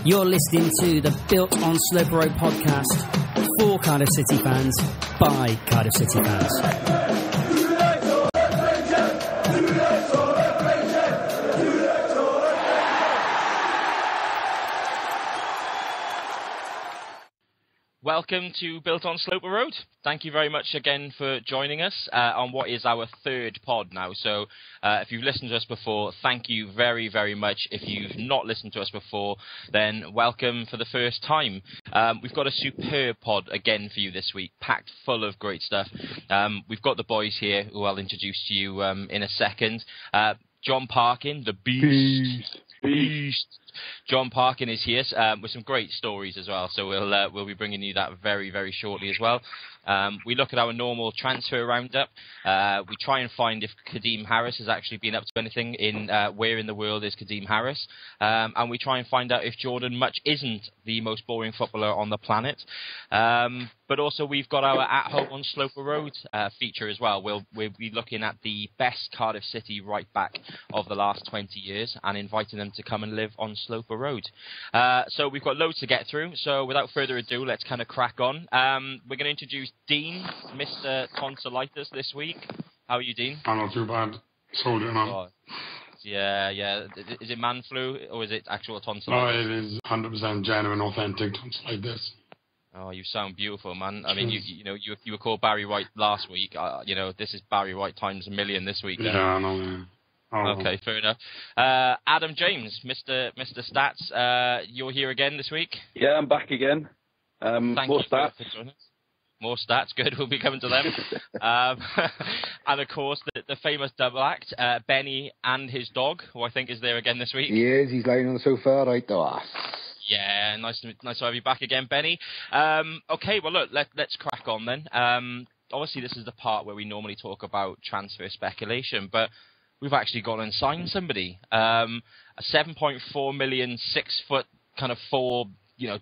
You're listening to the Built on Slope Road podcast for Cardiff City fans by Cardiff City fans. Welcome to Built on Slope Road. Thank you very much again for joining us on what is our third pod now. So if you've listened to us before, thank you very, very much. If you've not listened to us before, then welcome for the first time. We've got a superb pod again for you this week, packed full of great stuff. We've got the boys here who I'll introduce to you in a second. John Parkin, the Beast. John Parkin is here with some great stories as well, so we'll be bringing you that very, very shortly as well. We look at our normal transfer roundup. We try and find if Kadeem Harris has actually been up to anything in where in the world is Kadeem Harris, and we try and find out if Jordan Much isn't the most boring footballer on the planet. But also we've got our At Home on Sloper Road feature as well. We'll be looking at the best Cardiff City right back of the last 20 years and inviting them to come and live on Sloper Road. So we've got loads to get through. So without further ado, let's kind of crack on. We're going to introduce Dean, Mr. Tonsillitis this week. How are you, Dean? I'm not too bad. Soldiering on. Oh, yeah. Is it man flu or is it actual tonsillitis? No, it is 100% genuine, authentic tonsillitis. Oh, you sound beautiful, man. I mean, you were called Barry White last week. This is Barry White times a million this week. Then. Yeah, I know, man. Okay, fair enough. Adam James, Mr. Stats, you're here again this week. Yeah, I'm back again. More stats. More stats, good. We'll be coming to them. And of course, the famous double act, Benny and his dog, who I think is there again this week. He is. He's lying on the sofa right there. Yeah, nice to have you back again, Benny. Okay, well, look, let's crack on then. Obviously, this is the part where we normally talk about transfer speculation, but we've actually gone and signed somebody. A 7.4 million, 6 foot, kind of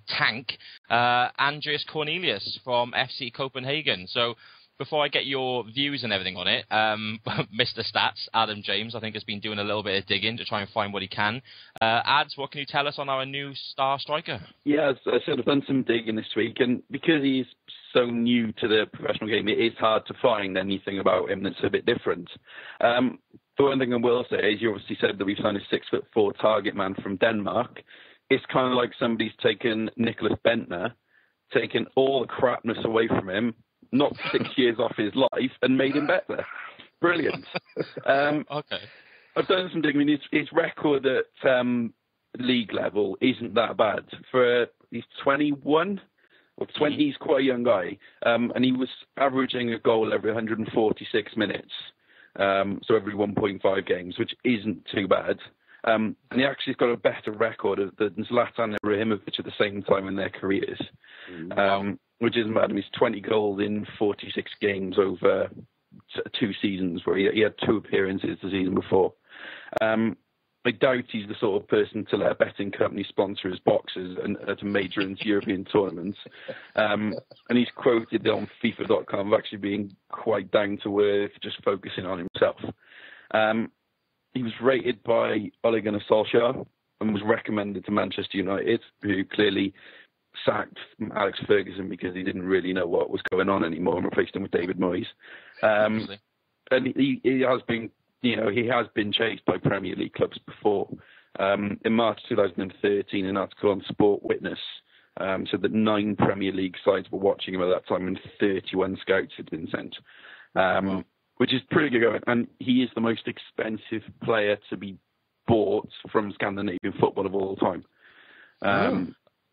tank, Andreas Cornelius from FC Copenhagen. So before I get your views and everything on it, Mr. Stats, Adam James, I think has been doing a little bit of digging to try and find what he can. Ads, what can you tell us on our new star striker? Yeah, I sort of done some digging this week, and because he's so new to the professional game, it is hard to find anything about him that's a bit different. The one thing I will say is you obviously said that we've signed a 6'4" target man from Denmark. It's kind of like somebody's taken Nicholas Bentner, taken all the crapness away from him, knocked 6 years off his life, and made him better. Brilliant. Okay. I've done some digging. I mean, his record at league level isn't that bad. He's 21, or 20, he's quite a young guy, and he was averaging a goal every 146 minutes, so every 1.5 games, which isn't too bad. And he actually has got a better record than Zlatan and Ibrahimovic at the same time in their careers, which isn't bad. I mean, he's 20 goals in 46 games over 2 seasons, where he had 2 appearances the season before. I doubt he's the sort of person to let a betting company sponsor his boxes at a major European tournaments. And he's quoted on FIFA.com of actually being quite down to earth, just focusing on himself. He was rated by Ole Gunnar Solskjaer and was recommended to Manchester United, who clearly sacked Alex Ferguson because he didn't really know what was going on anymore and replaced him with David Moyes. And he has been, he has been chased by Premier League clubs before. In March 2013, an article on Sport Witness said that 9 Premier League sides were watching him at that time and 31 scouts had been sent. Which is pretty good going. And he is the most expensive player to be bought from Scandinavian football of all time.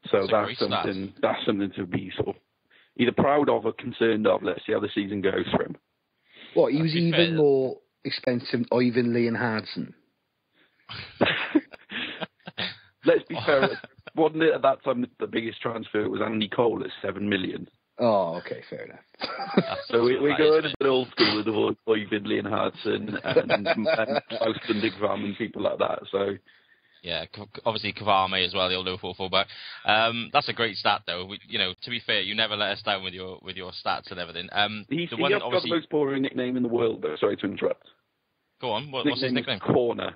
So that's something to be sort of either proud of or concerned of. Let's see how the season goes for him. What, he was even more expensive than Ivan Leonhardsen? Let's be fair. Wasn't it at that time the biggest transfer was Andy Cole at 7 million? Oh, okay, fair enough. So we're going a bit old school with the Oyvind Leonhardsen and Klaus Digvam and people like that. So yeah, obviously Kavame as well, the old Liverpool fullback. That's a great stat, though. To be fair, you never let us down with your stats and everything. He has got the most boring nickname in the world, though. Sorry to interrupt. Go on. What's his nickname? Corner.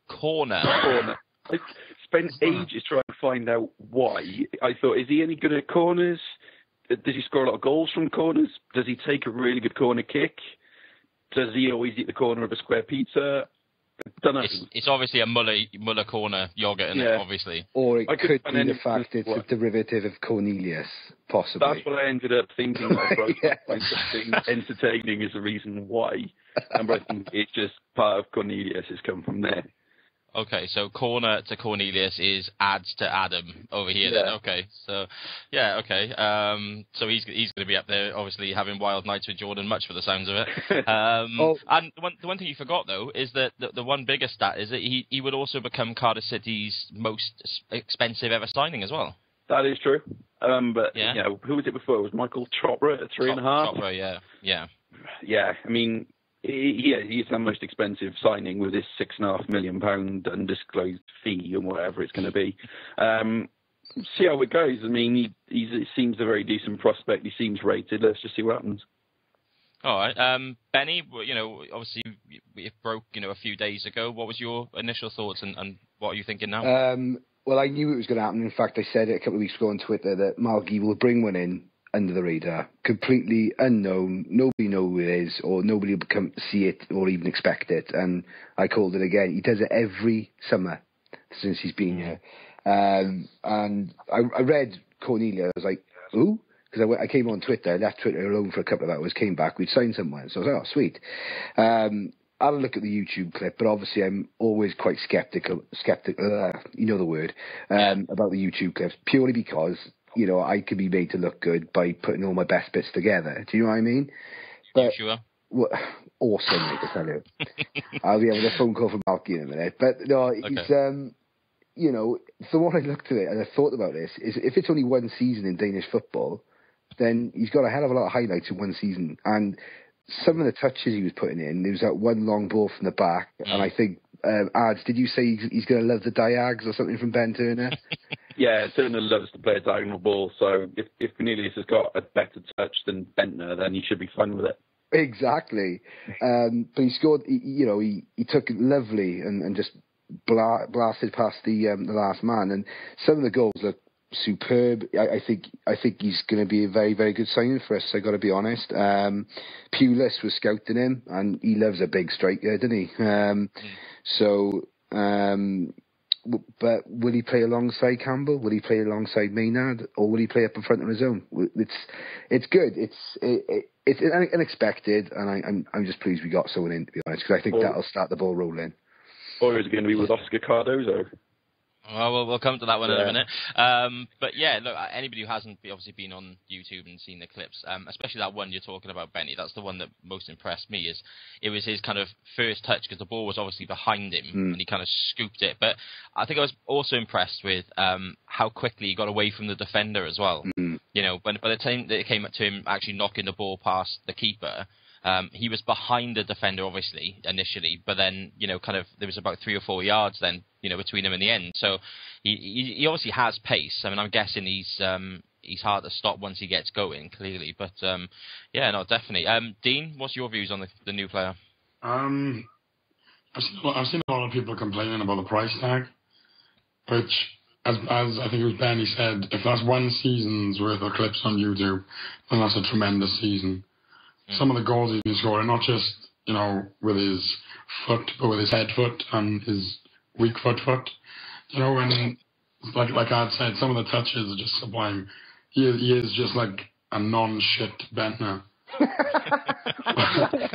Corner. It's spent ages trying to find out why. I thought, is he any good at corners? Does he score a lot of goals from corners? Does he take a really good corner kick? Does he always eat the corner of a square pizza? Don't know. It's obviously a Muller corner yogurt, isn't it? Obviously. Or it could be the fact it's a derivative of Cornelius, possibly. That's what I ended up thinking. Entertaining is the reason why. And I think it's just part of Cornelius has come from there. Okay, so corner to Cornelius is adds to Adam over here then. Okay, so, yeah, okay. So he's going to be up there, obviously, having wild nights with Jordan Much for the sounds of it. And the one thing you forgot, though, is that the one bigger stat is that he would also become Cardiff City's most expensive ever signing as well. That is true. But, who was it before? It was Michael Chopra at 3.5? Chopra, yeah. Yeah, I mean... he's the most expensive signing with this £6.5 million undisclosed fee and whatever it's going to be. See how it goes. I mean, he seems a very decent prospect. He seems rated. Let's just see what happens. All right, Benny. Obviously it broke a few days ago. What was your initial thoughts and what are you thinking now? Well, I knew it was going to happen. In fact, I said it a couple of weeks ago on Twitter that Margie will bring one in under the radar, completely unknown. Nobody knows who it is, or nobody will come see it or even expect it. And I called it again. He does it every summer since he's been here. And I read Cornelia. I was like, who? Because I came on Twitter, I left Twitter alone for a couple of hours, came back, we'd signed someone. So I was like, oh, sweet. I had a look at the YouTube clip, but obviously I'm always quite skeptical, you know the word, about the YouTube clips, purely because I could be made to look good by putting all my best bits together. Do you know what I mean? But, sure. Well, awesome, mate, I tell you. I'll be having a phone call from Marky in a minute. But no, it's, so what I looked at it and I thought about this is if it's only one season in Danish football, then he's got a hell of a lot of highlights in one season. And some of the touches he was putting in, there was that one long ball from the back, and I think, Ads, did you say he's going to love the diags or something from Ben Turner? Yeah, Turner loves to play a diagonal ball, so if Cornelius has got a better touch than Bentner, then he should be fun with it. Exactly. But he scored, he took it lovely and just blasted past the last man, and some of the goals look superb. I think he's going to be a very, very good signing for us. I got to be honest. Pulis was scouting him, and he loves a big striker, doesn't he? But will he play alongside Campbell? Will he play alongside Maynard, or will he play up in front on his own? It's good. It's unexpected, and I'm just pleased we got someone in, to be honest, because I think that'll start the ball rolling. Or is it going to be with Oscar Cardozo? Well, we'll come to that one in a minute. But yeah, look, anybody who hasn't obviously been on YouTube and seen the clips, especially that one you're talking about, Benny, that's the one that most impressed me. It was his kind of first touch, because the ball was obviously behind him and he kind of scooped it. But I think I was also impressed with how quickly he got away from the defender as well. By the time that it came to him actually knocking the ball past the keeper, he was behind the defender, obviously, initially, but then, there was about 3 or 4 yards then, between him and the end. So he obviously has pace. I mean, I'm guessing he's hard to stop once he gets going, clearly. But, definitely. Dean, what's your views on the new player? I've seen a lot of people complaining about the price tag, which, as I think it was Benny said, if that's one season's worth of clips on YouTube, then that's a tremendous season. Some of the goals he's been scoring, not just, with his foot, but with his head foot and his weak foot. And like I'd said, some of the touches are just sublime. He is just like a non-shit Bentner.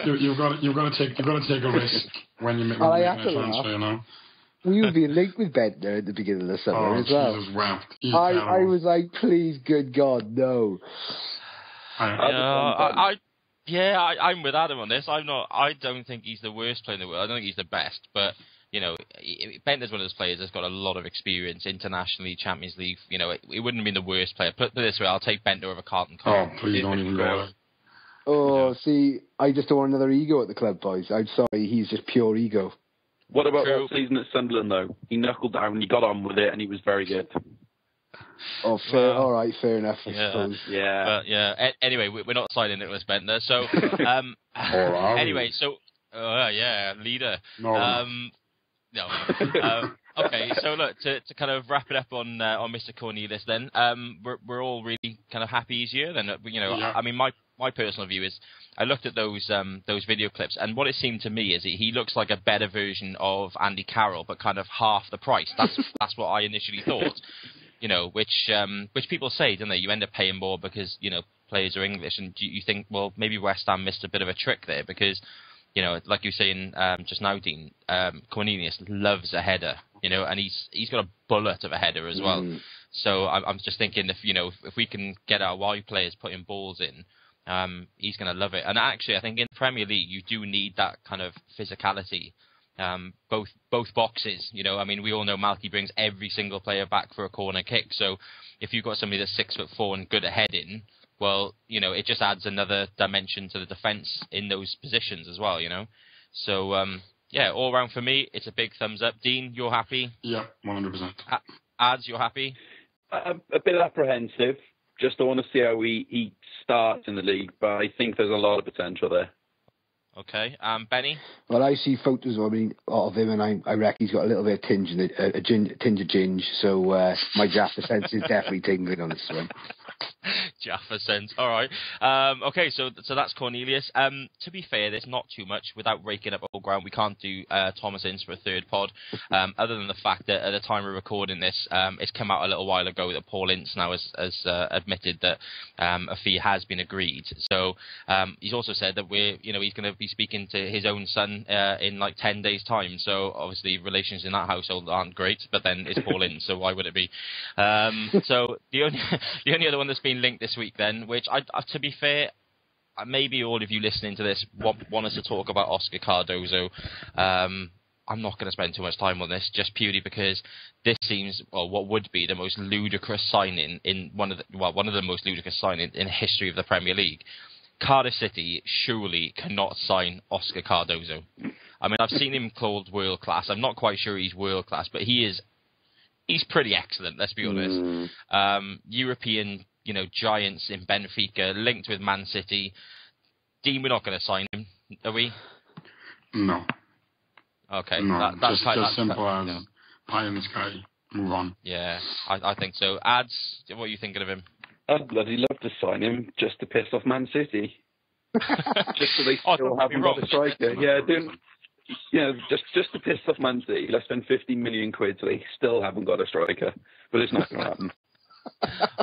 you've got to take a risk when you're making a transfer, We've been linked with Bentner at the beginning of the summer as well. Jesus wept. I was like, please, good God, no. I'm with Adam on this. I don't think he's the worst player in the world. I don't think he's the best, but Bentner's one of those players that's got a lot of experience internationally, Champions League. It wouldn't have been the worst player. Put it this way, I'll take Bentner over Carlton Cole. Oh, please don't even go there. Oh, see, I just don't want another ego at the club, boys. I'm sorry, he's just pure ego. What about that season at Sunderland, though? He knuckled down, he got on with it, and he was very good. Oh, fair. All right, fair enough, I suppose. Yeah. But, anyway, we're not signing Nicholas Bentner. So, anyway, so, leader. No. No. Okay, so look, to kind of wrap it up on Mr. Cornelius then, we're all really kind of happy he's here then. Yeah. I mean, my personal view is I looked at those video clips, and what it seemed to me is he looks like a better version of Andy Carroll, but kind of half the price. That's what I initially thought. Which people say, don't they? You end up paying more because players are English, and you think, well, maybe West Ham missed a bit of a trick there because, like you were saying just now, Dean, Cornelius loves a header, and he's got a bullet of a header as well. So I'm just thinking if we can get our wide players putting balls in, he's going to love it. And actually, I think in the Premier League you do need that kind of physicality. Both boxes, I mean, we all know Malky brings every single player back for a corner kick. So if you've got somebody that's 6'4" and good at heading, well, it just adds another dimension to the defence in those positions as well, So, all round for me, it's a big thumbs up. Dean, you're happy? Yeah, 100%. Ads, you're happy? A bit apprehensive. Just don't want to see how he starts in the league, but I think there's a lot of potential there. Okay, Benny? Well, I see photos of him, and I reckon he's got a little bit of tinge of ginge, so my Jaffa sense is definitely tingling on this one. Jaffa sense. All right. Okay, so that's Cornelius. To be fair, there's not too much. Without raking up old ground, we can't do Thomas Ince for a third pod, other than the fact that at the time we're recording this, it's come out a little while ago that Paul Ince now has admitted that a fee has been agreed. So he's also said that he's going to be speaking to his own son in like 10 days' time. So obviously relations in that household aren't great, but then it's Paul Ince, so why would it be? So the only other one that's been linked this week then, which to be fair, maybe all of you listening to this want us to talk about Oscar Cardozo. I'm not going to spend too much time on this, just purely because this seems, well, what would be the most ludicrous signing in one of the most ludicrous signings in the history of the Premier League. Cardiff City surely cannot sign Oscar Cardozo. I mean, I've seen him called world class. I'm not quite sure he's world class, but he's pretty excellent, let's be honest. European, giants in Benfica, linked with Man City. Dean, we're not going to sign him, are we? No. Okay. No, that's just simple as pie in the sky. Move on. Yeah, I think so. Ads, what are you thinking of him? I'd bloody love to sign him just to piss off Man City. Just so they still haven't got a striker. Just to piss off Man City. Let's spend 50 million quid so they still haven't got a striker. But it's not going to happen.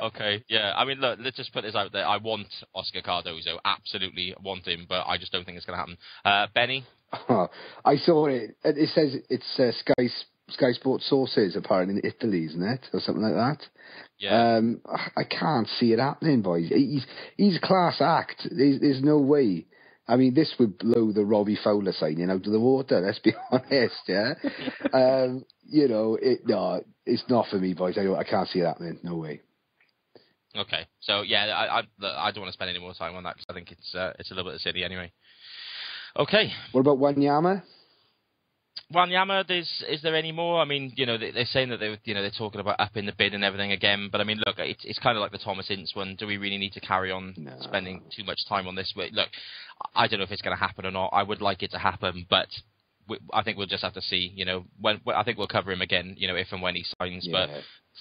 Okay, yeah. I mean, look, let's just put this out there. I want Oscar Cardozo. Absolutely want him, but I just don't think it's going to happen. Benny? Oh, I saw it. It says it's Sky Sports sources, apparently, in Italy, isn't it? Or something like that. Yeah. I can't see it happening, boys. He's a class act. There's no way. I mean, this would blow the Robbie Fowler signing out of the water, let's be honest, yeah? It's not for me, boys. I can't see it happening. No way. Okay. So, yeah, I don't want to spend any more time on that because I think it's a little bit silly anyway. Okay. What about Wanyama? Wanyama, is there any more? I mean, they're saying that they're talking about upping the bid and everything again. But I mean, look, it's kind of like the Thomas Ince one. Do we really need to carry on spending too much time on this? Look, I don't know if it's going to happen or not. I would like it to happen, but I think we'll just have to see. I think we'll cover him again. If and when he signs. Yeah. But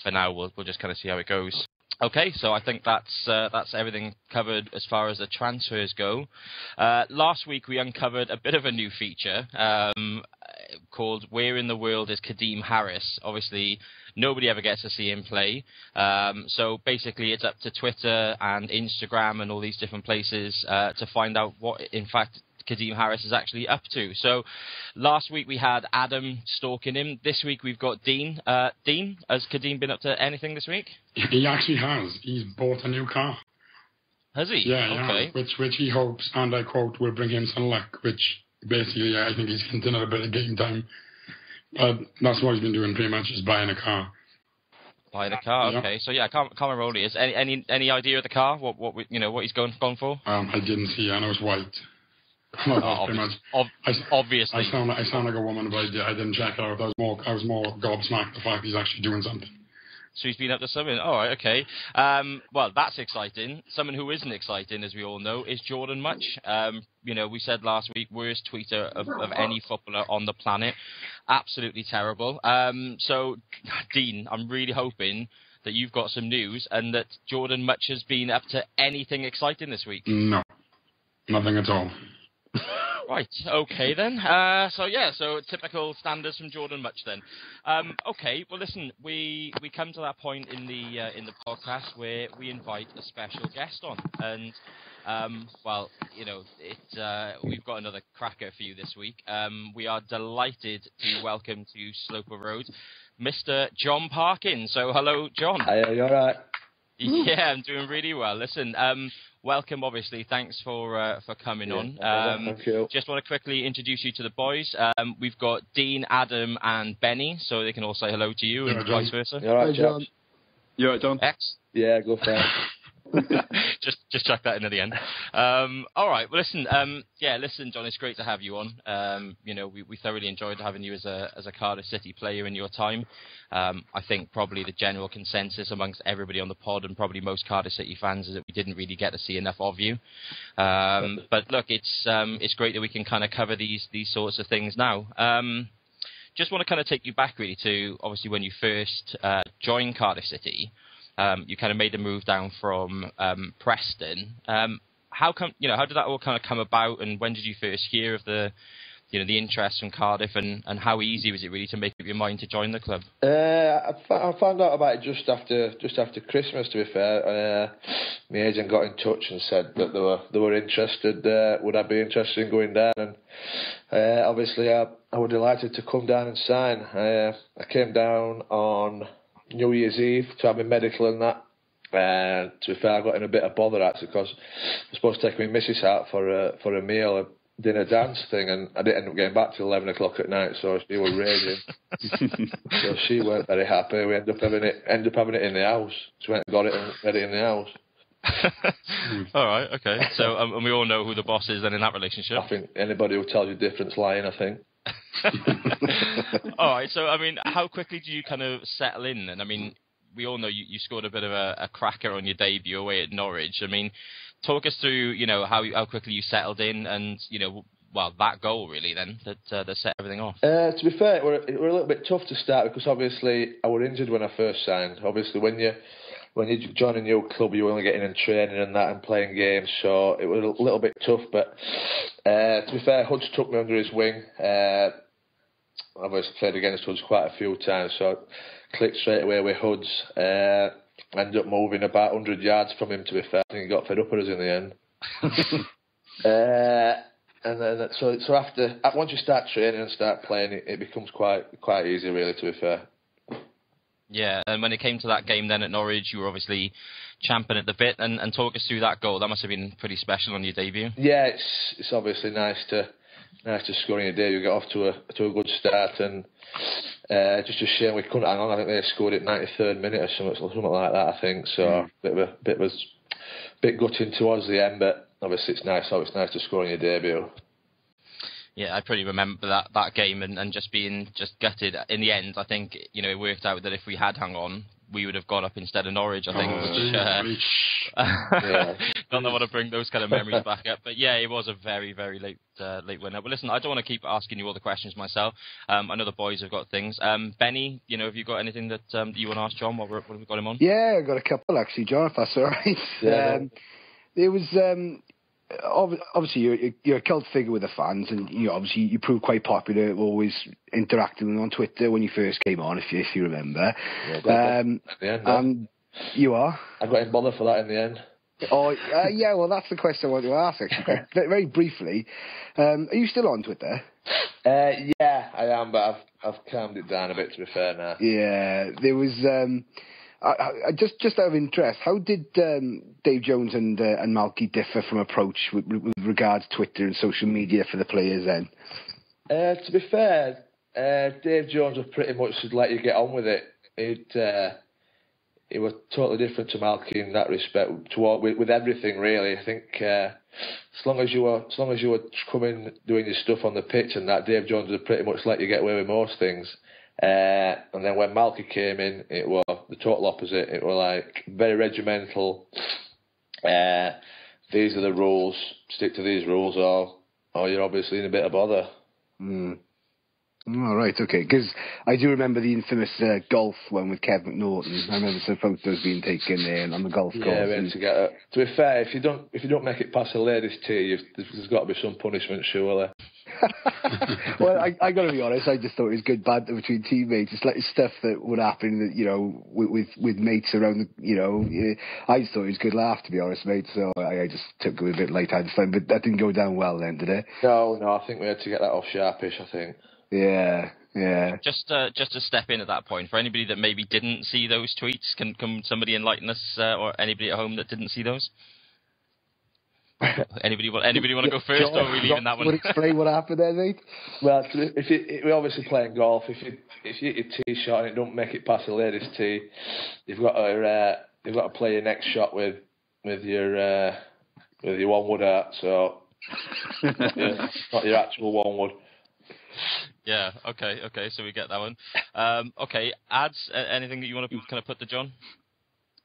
for now, we'll just kind of see how it goes. Okay, so I think that's everything covered as far as the transfers go. Last week we uncovered a bit of a new feature called "Where in the World is Kadeem Harris?" Obviously, nobody ever gets to see him play. So basically, it's up to Twitter and Instagram and all these different places to find out what, in fact, Kadeem Harris is actually up to. So last week we had Adam stalking him. This week we've got Dean. Dean, has Kadeem been up to anything this week? He actually has. He's bought a new car. Has he? Yeah, okay. Which he hopes, and I quote, will bring him some luck, which basically I think he's hinting at a bit of game time. But that's what he's been doing pretty much, is buying a car. Buying a car, okay. So yeah, can't remember what it is. Any idea of the car? What he's gone for? I didn't see. I know it's white. Obviously. I sound like a woman, but I didn't check it out. I was more gobsmacked the fact he's actually doing something. So he's been up to something. All right, okay. Well, that's exciting. Someone who isn't exciting, as we all know, is Jordan Much. We said last week, worst tweeter of any footballer on the planet. Absolutely terrible. So, Dean, I'm really hoping that you've got some news and that Jordan Much has been up to anything exciting this week. No, nothing at all. Right, okay then. So typical standards from Jordan Much then. Okay, well listen, we come to that point in the podcast where we invite a special guest on, and we've got another cracker for you this week. We are delighted to welcome to Sloper Road Mr. John Parkin. So hello, John. Hi, are you all right? Yeah, I'm doing really well. Listen, welcome, obviously. Thanks for coming on. Thank you. Just want to quickly introduce you to the boys. We've got Dean, Adam, and Benny, so they can all say hello to you and vice versa. You all right, John? You all right, John? X? Yeah, go for it. just chuck that in at the end. All right. Well, listen. Listen, John. It's great to have you on. We thoroughly enjoyed having you as a Cardiff City player in your time. I think probably the general consensus amongst everybody on the pod and probably most Cardiff City fans is that we didn't really get to see enough of you. But look, it's great that we can kind of cover these sorts of things now. Just want to kind of take you back really to obviously when you first joined Cardiff City. You kind of made the move down from Preston. How did that all kind of come about, and when did you first hear of the interest from Cardiff, and how easy was it really to make up your mind to join the club? I found out about it just after Christmas. To be fair, my agent got in touch and said that they were interested. Would I be interested in going down? And obviously, I was delighted to come down and sign. I came down on New Year's Eve to have my medical and that. To be fair, I got in a bit of bother actually because I was supposed to take my missus out for a meal, a dinner dance thing, and I didn't end up getting back till 11 o'clock at night, so she was raging. So she weren't very happy. We ended up having it in the house. She went and got it and read it in the house. All right, okay. So, and we all know who the boss is then in that relationship. I think anybody who tells you different's lying, I think. All right, so I mean, how quickly do you kind of settle in? And I mean, we all know you scored a bit of a cracker on your debut away at Norwich. I mean, talk us through, how quickly you settled in, and that goal really then that set everything off. To be fair, it were a little bit tough to start because obviously I was injured when I first signed. Obviously, when you join a new club, you're only getting in training and that and playing games, so it was a little bit tough. But to be fair, Hudge took me under his wing. I've obviously played against Hudge quite a few times, so I clicked straight away with Hudge. Ended up moving about 100 yards from him, to be fair. I think he got fed up with us in the end. And then, so after once you start training and start playing, it becomes quite easy, really, to be fair. Yeah, and when it came to that game then at Norwich, you were obviously champing at the bit, and talk us through that goal. That must have been pretty special on your debut. Yeah, it's obviously nice to score in your debut. You get off to a good start, and just a shame we couldn't hang on. I think they scored it 93rd minute or something like that. I think so. Bit gutting towards the end, but obviously it's nice. It's nice to score in your debut. Yeah, I pretty remember that game and just being just gutted. In the end, I think it worked out that if we had hung on, we would have got up instead of Norwich, I think. Don't know what to bring those kind of memories back up. But yeah, it was a very, very late winner. But listen, I don't want to keep asking you all the questions myself. I know the boys have got things. Benny, have you got anything that you want to ask John? What have we got him on? Yeah, I got a couple actually, John, if that's all right. Yeah. There was... obviously, you're a cult figure with the fans, and obviously you proved quite popular, always interacting on Twitter when you first came on, if you remember. Yeah, you are. I got in bother for that in the end. Oh, yeah. Well, that's the question I want to ask. Actually, very briefly, are you still on Twitter? Yeah, I am, but I've calmed it down a bit. To be fair now. Yeah, there was. I just out of interest, how did Dave Jones and Malky differ from approach with regards to Twitter and social media for the players then? To be fair, Dave Jones would pretty much let you get on with it. It was totally different to Malky in that respect, with everything really. I think as long as you were coming doing your stuff on the pitch and that, Dave Jones would pretty much let you get away with most things. And then when Malky came in, it was the total opposite. It was like very regimental. These are the rules. Stick to these rules, or you're obviously in a bit of bother. All right, okay. Because I do remember the infamous golf one with Kev McNaughton. I remember some photos being taken on the golf course. Yeah, we had to get it. To be fair, if you don't make it past the ladies' tee, there's got to be some punishment, surely. Well, I got to be honest. I just thought it was good banter between teammates. It's like stuff that would happen, with mates around. I just thought it was good laugh, to be honest, mate. So I just took it with a bit light-handed fun, but that didn't go down well then, did it? No, I think we had to get that off sharpish. I think. Yeah. Just to step in at that point, for anybody that maybe didn't see those tweets, can somebody enlighten us, or anybody at home that didn't see those? Anybody want to go first, or are we leaving that one? Would explain what happened there, mate? Well, we're obviously playing golf. If you hit your tee shot and it don't make it past the ladies' tee, you've got to play your next shot with your one wood out. So not your actual one wood. Yeah. Okay. So we get that one. Okay. Ads. Anything that you want to kind of put to John?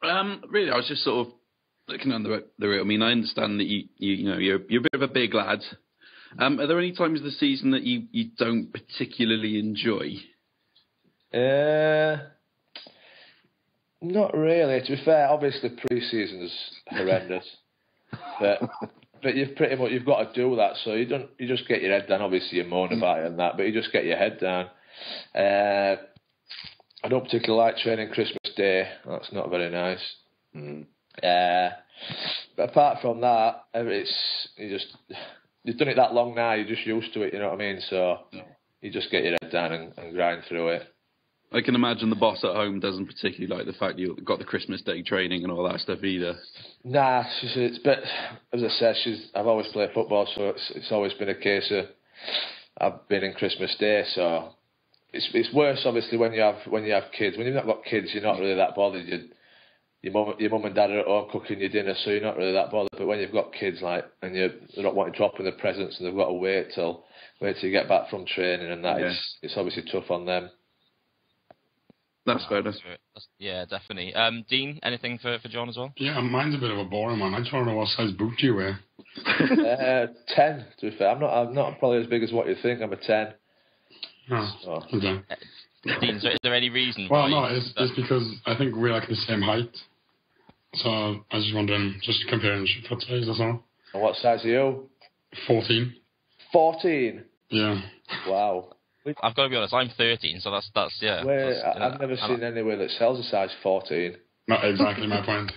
Really, I was just sort of looking under the route. I mean, I understand that you're a bit of a big lad. Are there any times of the season that you don't particularly enjoy? Not really. To be fair, obviously pre-season's horrendous, but you've got to do that. So you just get your head down. Obviously, you moan about it and that, but you just get your head down. I don't particularly like training Christmas Day. That's not very nice. But apart from that, you've done it that long now. You're just used to it. You know what I mean? So you just get your head down and grind through it. I can imagine the boss at home doesn't particularly like the fact you've got the Christmas Day training and all that stuff either. Nah, but as I said, I've always played football, so it's always been a case of I've been in Christmas Day. So it's worse, obviously, when you have kids. When you've not got kids, you're not really that bothered. Your mum and dad are at home cooking your dinner, so you're not really that bothered. But when you've got kids, and they're not wanting to drop in the presents, and they've got to wait till you get back from training, and that it's obviously tough on them. That's fair enough. Yeah, definitely. Dean, anything for John as well? Yeah, mine's a bit of a boring one. I just want to know what size boot you wear. 10, to be fair. I'm not probably as big as what you think. I'm a 10. Oh, so. Okay. Dean, so is there any reason? Well, no, it's because I think we're like the same height. So I was just wondering, just comparing foot size, that's all. And what size are you? 14. 14? Yeah. Wow. I've got to be honest, I'm 13, so that's yeah. I've never seen anywhere that sells a size 14. Not exactly my point.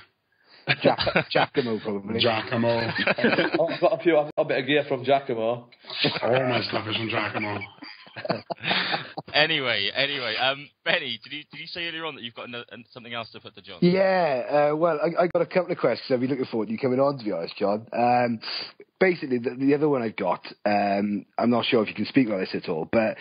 Giacomo, probably. Giacomo. I've got a bit of gear from Giacomo. All my stuff is from Giacomo. Anyway, Benny, did you say earlier on that you've got something else to put to John? Yeah, well, I got a couple of questions. I'll be looking forward to you coming on, to be honest, John. Basically, the other one I've got, I'm not sure if you can speak about this at all, but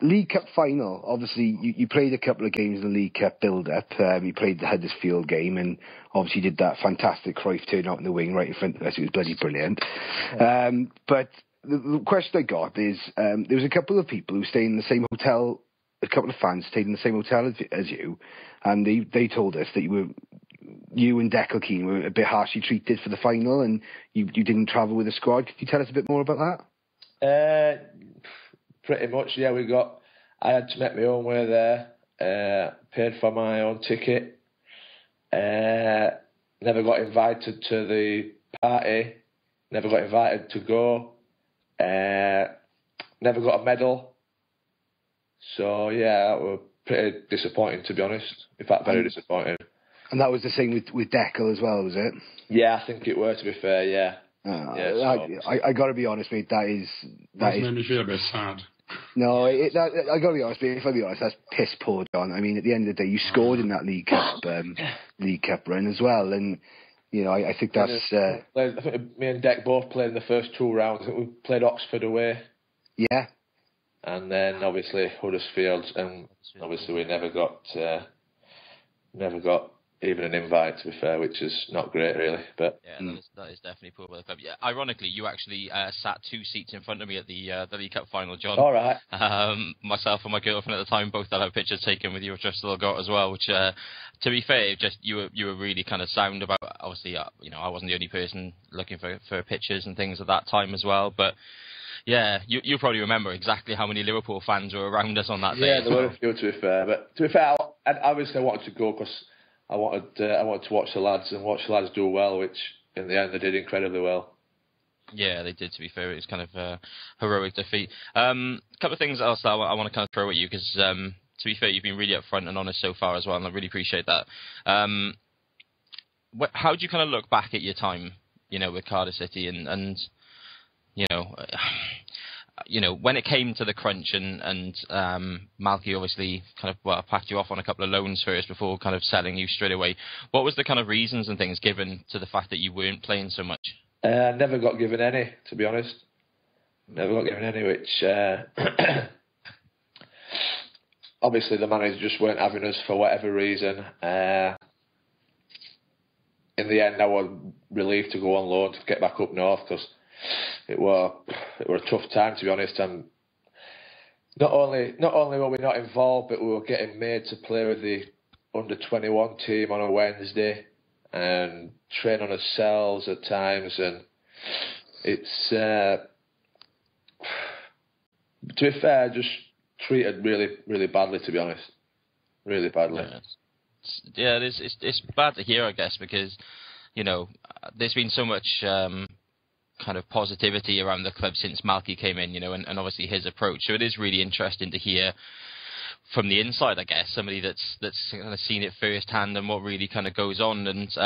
League Cup final, obviously, you played a couple of games in the League Cup build-up. You played the Huddersfield game and obviously did that fantastic Cruyff turn out in the wing right in front of us. It was bloody brilliant. But the question I got is, there was a couple of people who stayed in the same hotel, a couple of fans stayed in the same hotel as you, and they told us that you and Declan Keane were a bit harshly treated for the final, and you didn't travel with the squad. Could you tell us a bit more about that? Pretty much, yeah. I had to make my own way there. Paid for my own ticket. Never got invited to the party. Never got invited to go. Never got a medal. So yeah, that was pretty disappointing, to be honest. In fact, very disappointing. And that was the same with Declan as well, was it? Yeah, I think it were, to be fair, yeah. I got to be honest, mate, that made me feel a bit sad. No, I got to be honest, mate, if I be honest, that's piss poor, John. I mean, at the end of the day, you scored in that League Cup run as well, and I think that's... I think me and Deck both played in the first 2 rounds. I think we played Oxford away. Yeah. And then, obviously, Huddersfield, and obviously we never got even an invite, to be fair, which is not great, really. But yeah, that is definitely poor by the club. Yeah, ironically, you actually sat 2 seats in front of me at the League Cup final, John. All right. Myself and my girlfriend at the time both had our pictures taken with you, which I still got as well. Which, to be fair, just you were really kind of sound about. Obviously, I wasn't the only person looking for pictures and things at that time as well, but. Yeah, you probably remember exactly how many Liverpool fans were around us on that day. Yeah, there were a few, to be fair. But to be fair, obviously I wanted to go because I wanted to watch the lads do well, which in the end they did incredibly well. Yeah, they did, to be fair. It was kind of a heroic defeat. A couple of things else that I want to kind of throw at you, because to be fair, you've been really upfront and honest so far as well, and I really appreciate that. How do you kind of look back at your time, with Cardiff City and when it came to the crunch and Malky obviously kind of packed you off on a couple of loans first before kind of selling you straight away. What was the kind of reasons and things given to the fact that you weren't playing so much? I never got given any, to be honest. Never got given any, which obviously the managers just weren't having us for whatever reason. In the end, I was relieved to go on loan to get back up north because it were a tough time, to be honest. And not only were we not involved, but we were getting made to play with the under-21 team on a Wednesday and train on ourselves at times. And it's, to be fair, just treated really, really badly, to be honest. Really badly. Yeah, it's bad to hear, I guess, because, there's been so much kind of positivity around the club since Malky came in, and obviously his approach. So it is really interesting to hear from the inside, I guess, somebody that's kind of seen it firsthand and what really kind of goes on. And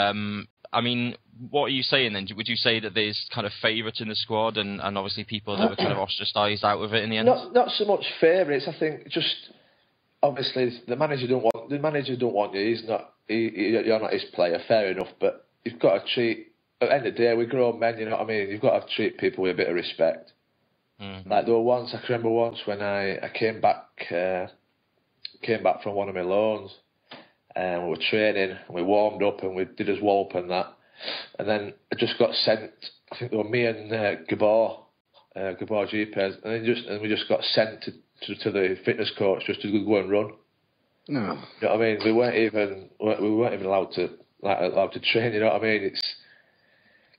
I mean, what are you saying then? Would you say that there's kind of favourites in the squad and obviously people that were kind of ostracised out of it in the end? Not so much favourites. I think just obviously the manager don't want you. You're not his player. Fair enough, but you've got to treat. At the end of the day, we're grown men, you know what I mean? You've got to treat people with a bit of respect. Mm-hmm. Like I can remember once when I came back from one of my loans, and we were training, and we warmed up, and we did his wallop and that. And then I just got sent, I think it was me and Gabor G-Pez, and we just got sent to the fitness coach just to go and run. No. You know what I mean? We weren't even allowed to train, you know what I mean? It's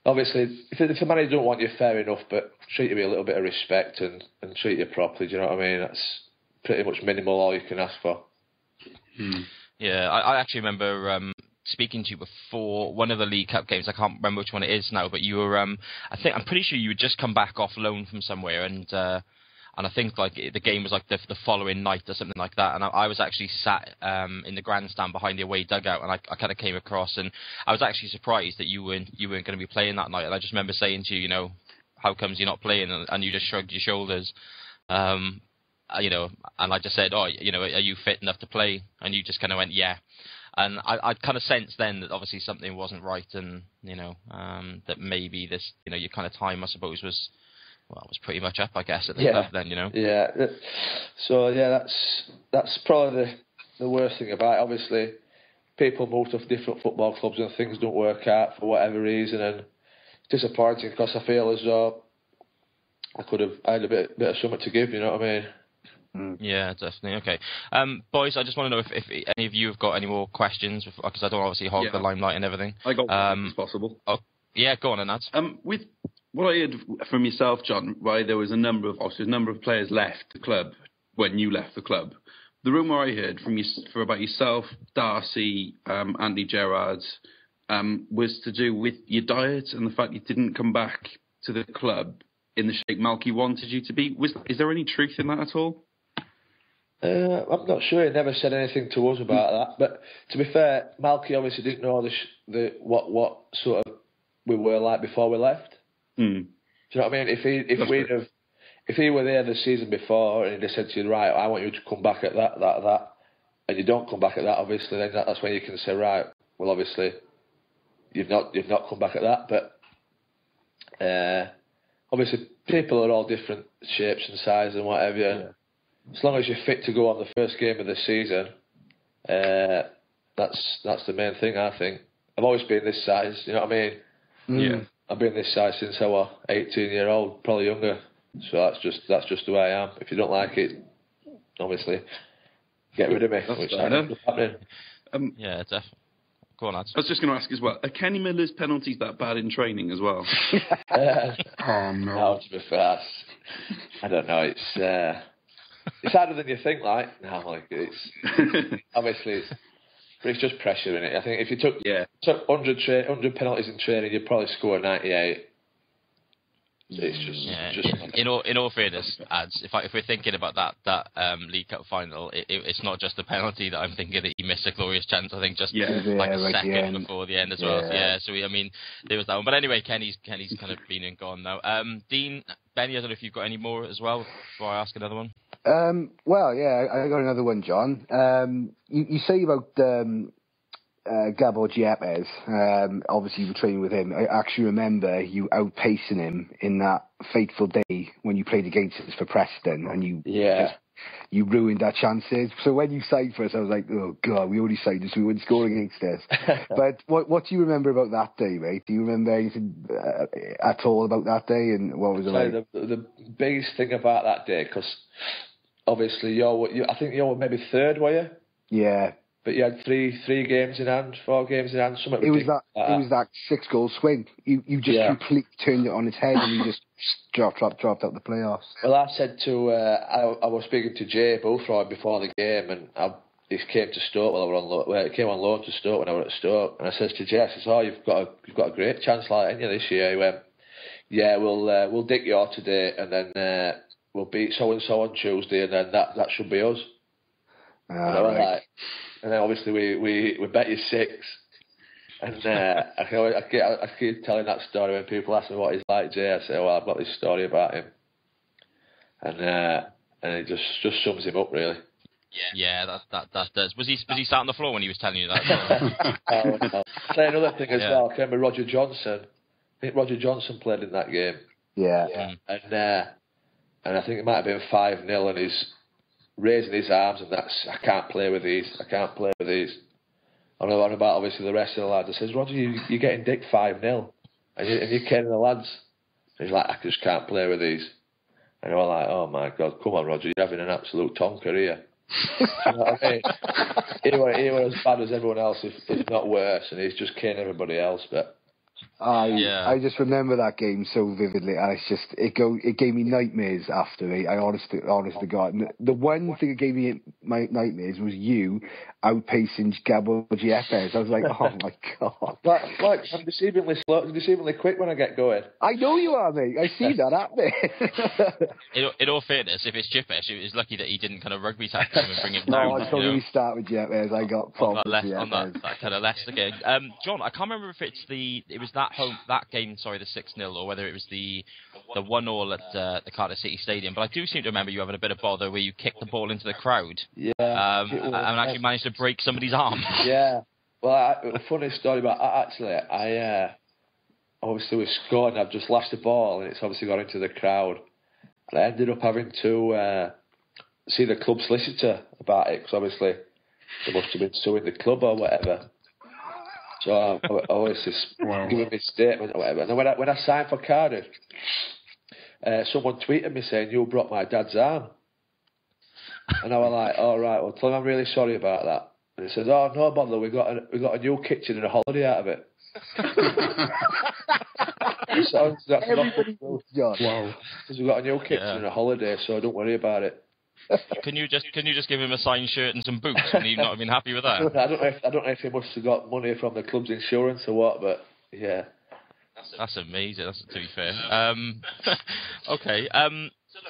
obviously, if the manager don't want you, fair enough, but treat you with a little bit of respect and treat you properly, do you know what I mean? That's pretty much minimal all you can ask for. Yeah, I actually remember speaking to you before one of the League Cup games. I can't remember which one it is now, but you were, I'm pretty sure you had just come back off loan from somewhere, and I think like the game was like the following night or something like that. And I was actually sat in the grandstand behind the away dugout, and I kind of came across, and I was actually surprised that you weren't going to be playing that night. And I just remember saying to you, how comes you're not playing? And you just shrugged your shoulders, and I just said, are you fit enough to play? And you just kind of went, yeah. And I kind of sensed then that obviously something wasn't right, and that maybe this, your kind of time, I suppose, was pretty much up, I guess, at the club then, Yeah. So yeah, that's probably the worst thing about it. Obviously, people move to different football clubs and things don't work out for whatever reason, and it's disappointing because I feel as though I had a bit of something to give. You know what I mean? Yeah, definitely. Okay, boys, I just want to know if any of you have got any more questions, because I don't obviously hog the limelight and everything. I got one, if possible. Oh, yeah, go on, Nads. With what I heard from yourself, John, why there was a number of players left the club when you left the club. The rumour I heard about yourself, Darcy, Andy Gerrard, was to do with your diet and the fact you didn't come back to the club in the shape Malky wanted you to be. Is there any truth in that at all? I'm not sure. He never said anything to us about that. But to be fair, Malky obviously didn't know what sort of we were like before we left. Do you know what I mean? If he were there the season before and he'd said to you, right, I want you to come back at that, and you don't come back at that, obviously, then that's when you can say, right, well, obviously, you've not come back at that. But obviously, people are all different shapes and sizes and whatever. Yeah. As long as you're fit to go on the first game of the season, that's the main thing, I think. I've always been this size, you know what I mean? Yeah. I've been this size since I was 18-year-old, probably younger. So that's just the way I am. If you don't like it, obviously, get rid of me. Which is happening. Yeah, definitely. Go on, lads. I was just going to ask as well, are Kenny Miller's penalties that bad in training as well? Oh, no. No, to be fair, I don't know. It's harder than you think, like. No, like, it's... obviously, but it's just pressure in it. I think if you took 100 penalties in training, you'd probably score 98. It's just in all fairness, ads. If we're thinking about that League Cup final, it's not just the penalty that I'm thinking that he missed a glorious chance. I think just like a second before the end as well. Yeah. So I mean, there was that one. But anyway, Kenny's kind of been and gone now. Dean, Benny, I don't know if you've got any more as well before I ask another one. Well, yeah, I got another one, John. You say about Gabor Giepes, obviously you were training with him. I actually remember you outpacing him in that fateful day when you played against us for Preston, and you ruined our chances. So when you signed for us, I was like, oh God, we already signed us, we wouldn't score against us. But what do you remember about that day, mate? Do you remember anything at all about that day, and what was it like? The biggest thing about that day, because obviously I think you were maybe third, were you? Yeah. But you had 4 games in hand, something. It was that 6-goal swing. You just completely turned it on its head, and you just dropped out the playoffs. Well, I said to I was speaking to Jay Bullthroyd before the game, and he came to Stoke while I were on loan. Well, he came on loan to Stoke when I was at Stoke, and I says to Jay, I says, "Oh, you've got a great chance like that, haven't you, this year?" He went, "Yeah, we'll dig you out today, and then we'll beat so and so on Tuesday, and then that should be us." Right. And then obviously we bet you 6. And I keep telling that story when people ask me what he's like, Jay. I say, well, I've got this story about him, and it just sums him up really. Yeah, that does. Was he sat on the floor when he was telling you that? I'll say another thing as well. I remember Roger Johnson. I think Roger Johnson played in that game. Yeah. And I think it might have been 5-0, and he's raising his arms, and I can't play with these. And on about obviously the rest of the lads. I says, Roger, you're getting dicked 5-0, and you're killing the lads. And he's like, I just can't play with these. And we're like, oh my God, come on, Roger, you're having an absolute tonker here. You know what I mean? He was as bad as everyone else, if not worse, and he's just killing everybody else. But I just remember that game so vividly, and it gave me nightmares after it. I honest to God, and the one thing that gave me my nightmares was you outpacing Gabor Giepes. I was like, oh my God! Like I'm deceivingly quick when I get going. I know you are, mate. I see that happening. In all fairness, if it's Giepes, it was lucky that he didn't kind of rugby tackle him and bring him down. No, I probably start with Giepes. I got problems on that kind of Leicester game. John, I can't remember if it was that game, the 6-0, or whether it was the 1-1 at the Cardiff City Stadium. But I do seem to remember you having a bit of bother where you kicked the ball into the crowd. Yeah. And actually managed to break somebody's arm. Yeah. Well, a funny story about that, actually. Obviously we scored, and I've just lashed the ball, and it's obviously gone into the crowd. And I ended up having to see the club solicitor about it, because obviously they must have been suing the club or whatever. So I always just giving me a statement or whatever. And then when I signed for Cardiff, someone tweeted me saying, "You broke my dad's arm." And I was like, "All right, well, tell him I'm really sorry about that." And he says, "Oh, no bother, we got a new kitchen and a holiday out of it." Everybody knows, John. Wow. Because we got a new kitchen and a holiday, so don't worry about it. Can you just give him a signed shirt and some boots, and he'd not have been happy with that? I don't know if he must have got money from the club's insurance or what, but yeah. That's amazing. That's to be fair. Okay.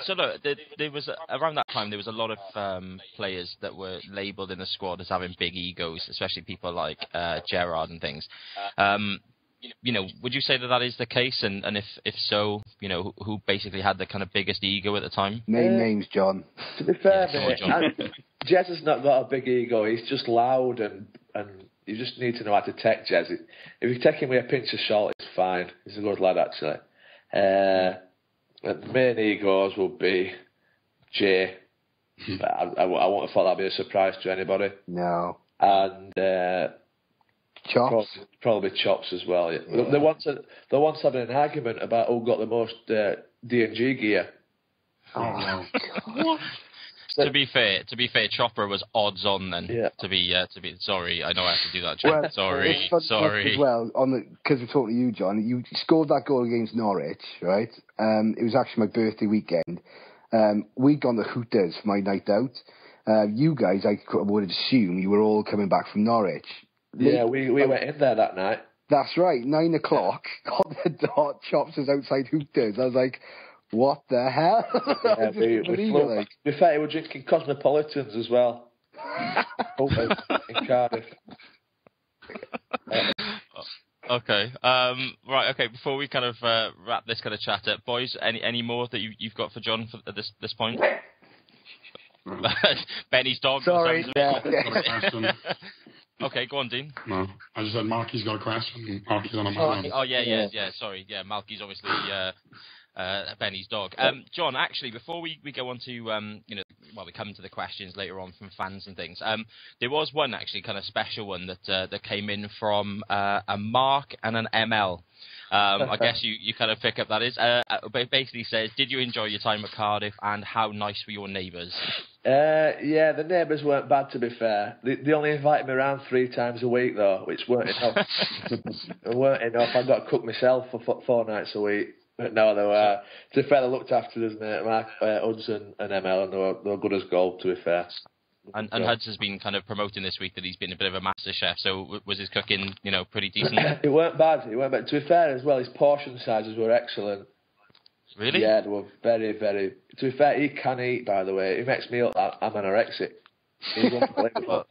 So look, there was around that time there was a lot of players that were labelled in the squad as having big egos, especially people like Gerrard and things. Would you say that is the case? And if so, who basically had the kind of biggest ego at the time? Name names, John. To be fair, mate, Jez has not got a big ego. He's just loud, and you just need to know how to take Jez. If you take him with a pinch of salt, it's fine. He's a good lad, actually. The main egos will be Jay. I won't have thought that'd be a surprise to anybody. No. and Chops. probably Chops as well. Yeah. They once having an argument about who got the most D&G gear. Oh, wow. To be fair, Chopper was odds on then. Yeah. To be sorry, I know I have to do that. Jack. Well, sorry. As well, because we're talking to you, John. You scored that goal against Norwich, right? It was actually my birthday weekend. We'd gone to Hooters for my night out. You guys, I would assume, you were all coming back from Norwich. Yeah, we went in there that night. That's right, 9 o'clock on the dot. Chops was outside Hooters. I was like, what the hell? Yeah, we flew back. In fact, we were drinking Cosmopolitans as well. In Cardiff. Okay. Right. Okay. Before we kind of wrap this kind of chat up, boys, any more that you've got for John at this point? Benny's dog. Sorry. Got a question. Okay, go on, Dean. No, I just said Marky's got a question. Marky's on a man. Oh yeah. Sorry, yeah. Malky's obviously Benny's dog. John, actually, before we go on to we come to the questions later on from fans and things. There was one actually kind of special one that came in from a Mark and an ML. I guess you kind of pick up that is. It basically says, did you enjoy your time at Cardiff and how nice were your neighbours? Yeah, the neighbours weren't bad, to be fair. They only invited me around 3 times a week, though, which weren't enough. I got to cook myself for 4 nights a week. But no, they were, to be fair, they looked after us, mate. Mark, Hudson and ML, and they were good as gold, to be fair. And Huds has been kind of promoting this week that he's been a bit of a master chef, so was his cooking, pretty decent? It weren't bad. To be fair as well, his portion sizes were excellent. Really? Yeah, they were very, very... To be fair, he can eat, by the way. He makes me look like I'm anorexic. He's unbelievable.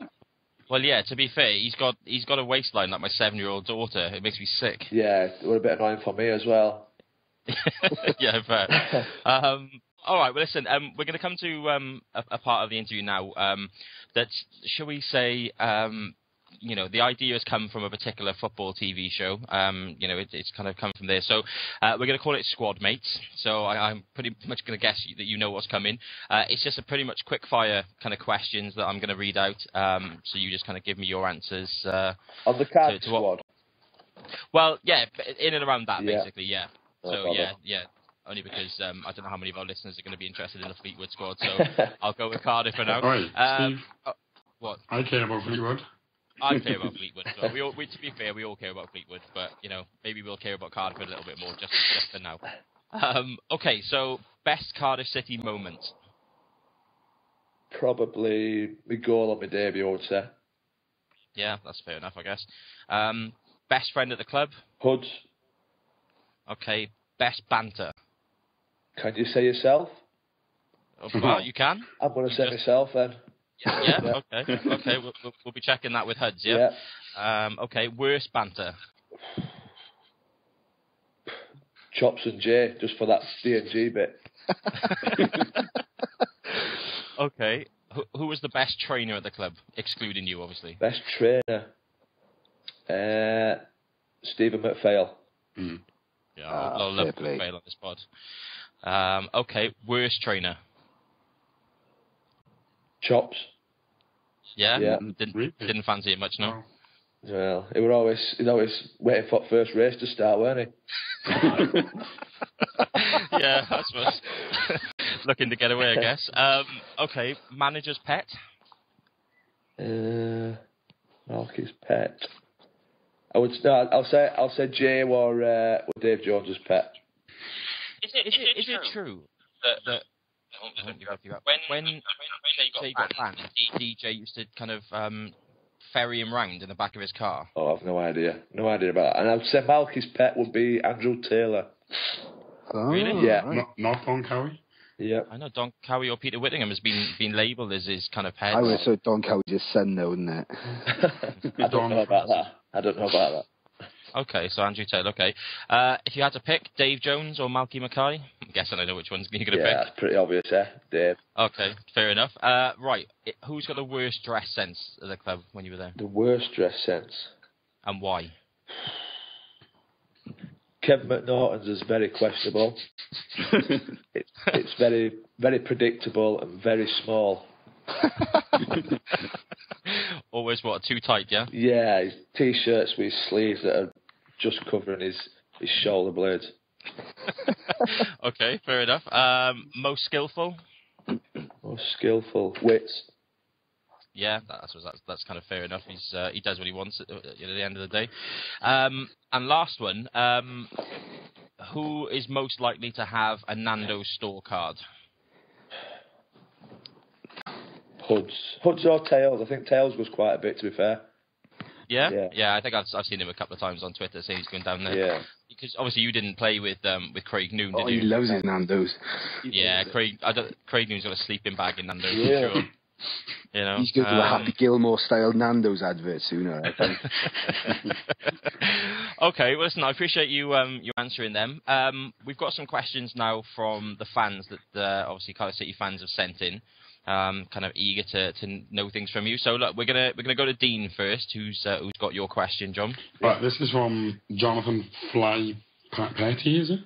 Well, yeah, to be fair, he's got a waistline like my 7-year-old daughter. It makes me sick. Yeah, it was a bit annoying for me as well. Yeah, fair. All right, well, listen, we're going to come to a part of the interview now that, shall we say, the idea has come from a particular football TV show. It's kind of come from there. So we're going to call it Squad Mates. So I'm pretty much going to guess that you know what's coming. It's just a pretty much quick-fire kind of questions that I'm going to read out. So you just kind of give me your answers. On the card squad? Well, yeah, in and around that, basically, yeah. No so, problem. yeah. Only because I don't know how many of our listeners are going to be interested in the Fleetwood squad, so I'll go with Cardiff for now. All right, Steve. What? I care about Fleetwood. I care about Fleetwood. So to be fair, we all care about Fleetwood, but maybe we'll care about Cardiff a little bit more just for now. Okay, so best Cardiff City moment. Probably the goal on my debut, I would say. Yeah, that's fair enough, I guess. Best friend at the club. Hoods. Okay, best banter. Can you say yourself? Well, you can. I'm going to say myself then. Yeah. Okay. We'll be checking that with Huds. Yeah. Okay. Worst banter. Chops and Jay, just for that D&G bit. Okay. Who was the best trainer at the club, excluding you, obviously? Best trainer. Stephen McPhail. Mm. Yeah, I'll love McPhail on this pod. Okay. Worst trainer. Chops. Yeah. Didn't fancy it much, no. Well, he'd always waiting for the first race to start, weren't he? Yeah, I suppose. Looking to get away, I guess. Okay, manager's pet. Marky's pet. I'll say Jay or Dave Jones's pet. Is it true that when DJ got banned, DJ used to kind of ferry him round in the back of his car? Oh, I've no idea. No idea about that. And I'd say Malky's pet would be Andrew Taylor. Oh, really? Yeah. Right. Not Don Cowie? Yeah. I know Don Cowie or Peter Whittingham has been labelled as his kind of pet. I would have thought Don Cowie's son, though, wouldn't it? I don't know about that. Okay, so Andrew Taylor, okay. If you had to pick, Dave Jones or Malky Mackay? I'm guessing I know which one's you're going to pick. Yeah, that's pretty obvious, Dave. Okay, fair enough. Right, who's got the worst dress sense at the club when you were there? The worst dress sense? And why? Kevin McNaughton's is very questionable. It's very, very predictable and very small. Always what, too tight, yeah? Yeah, his t-shirts with his sleeves that are just covering his shoulder blades. Okay, fair enough. Most skillful? Most skillful. Wits. Yeah, that's kind of fair enough. He does what he wants at the end of the day. And last one, who is most likely to have a Nando's store card? Hoods or Tails? I think Tails was quite a bit, to be fair. Yeah. I think I've seen him a couple of times on Twitter saying he's going down there. Yeah. Because obviously you didn't play with Craig Noon, did you? He loves his Nando's. Yeah, Craig Noon's got a sleeping bag in Nando's Yeah. for sure. You know, He's going to do a Happy Gilmore style Nando's advert sooner, I think. Okay, well listen, I appreciate you answering them. We've got some questions now from the fans that obviously Cardiff City fans have sent in. Kind of eager to know things from you. So look, we're gonna go to Dean first, who's got your question, John. Right, this is from Jonathan Fly Petty, is it?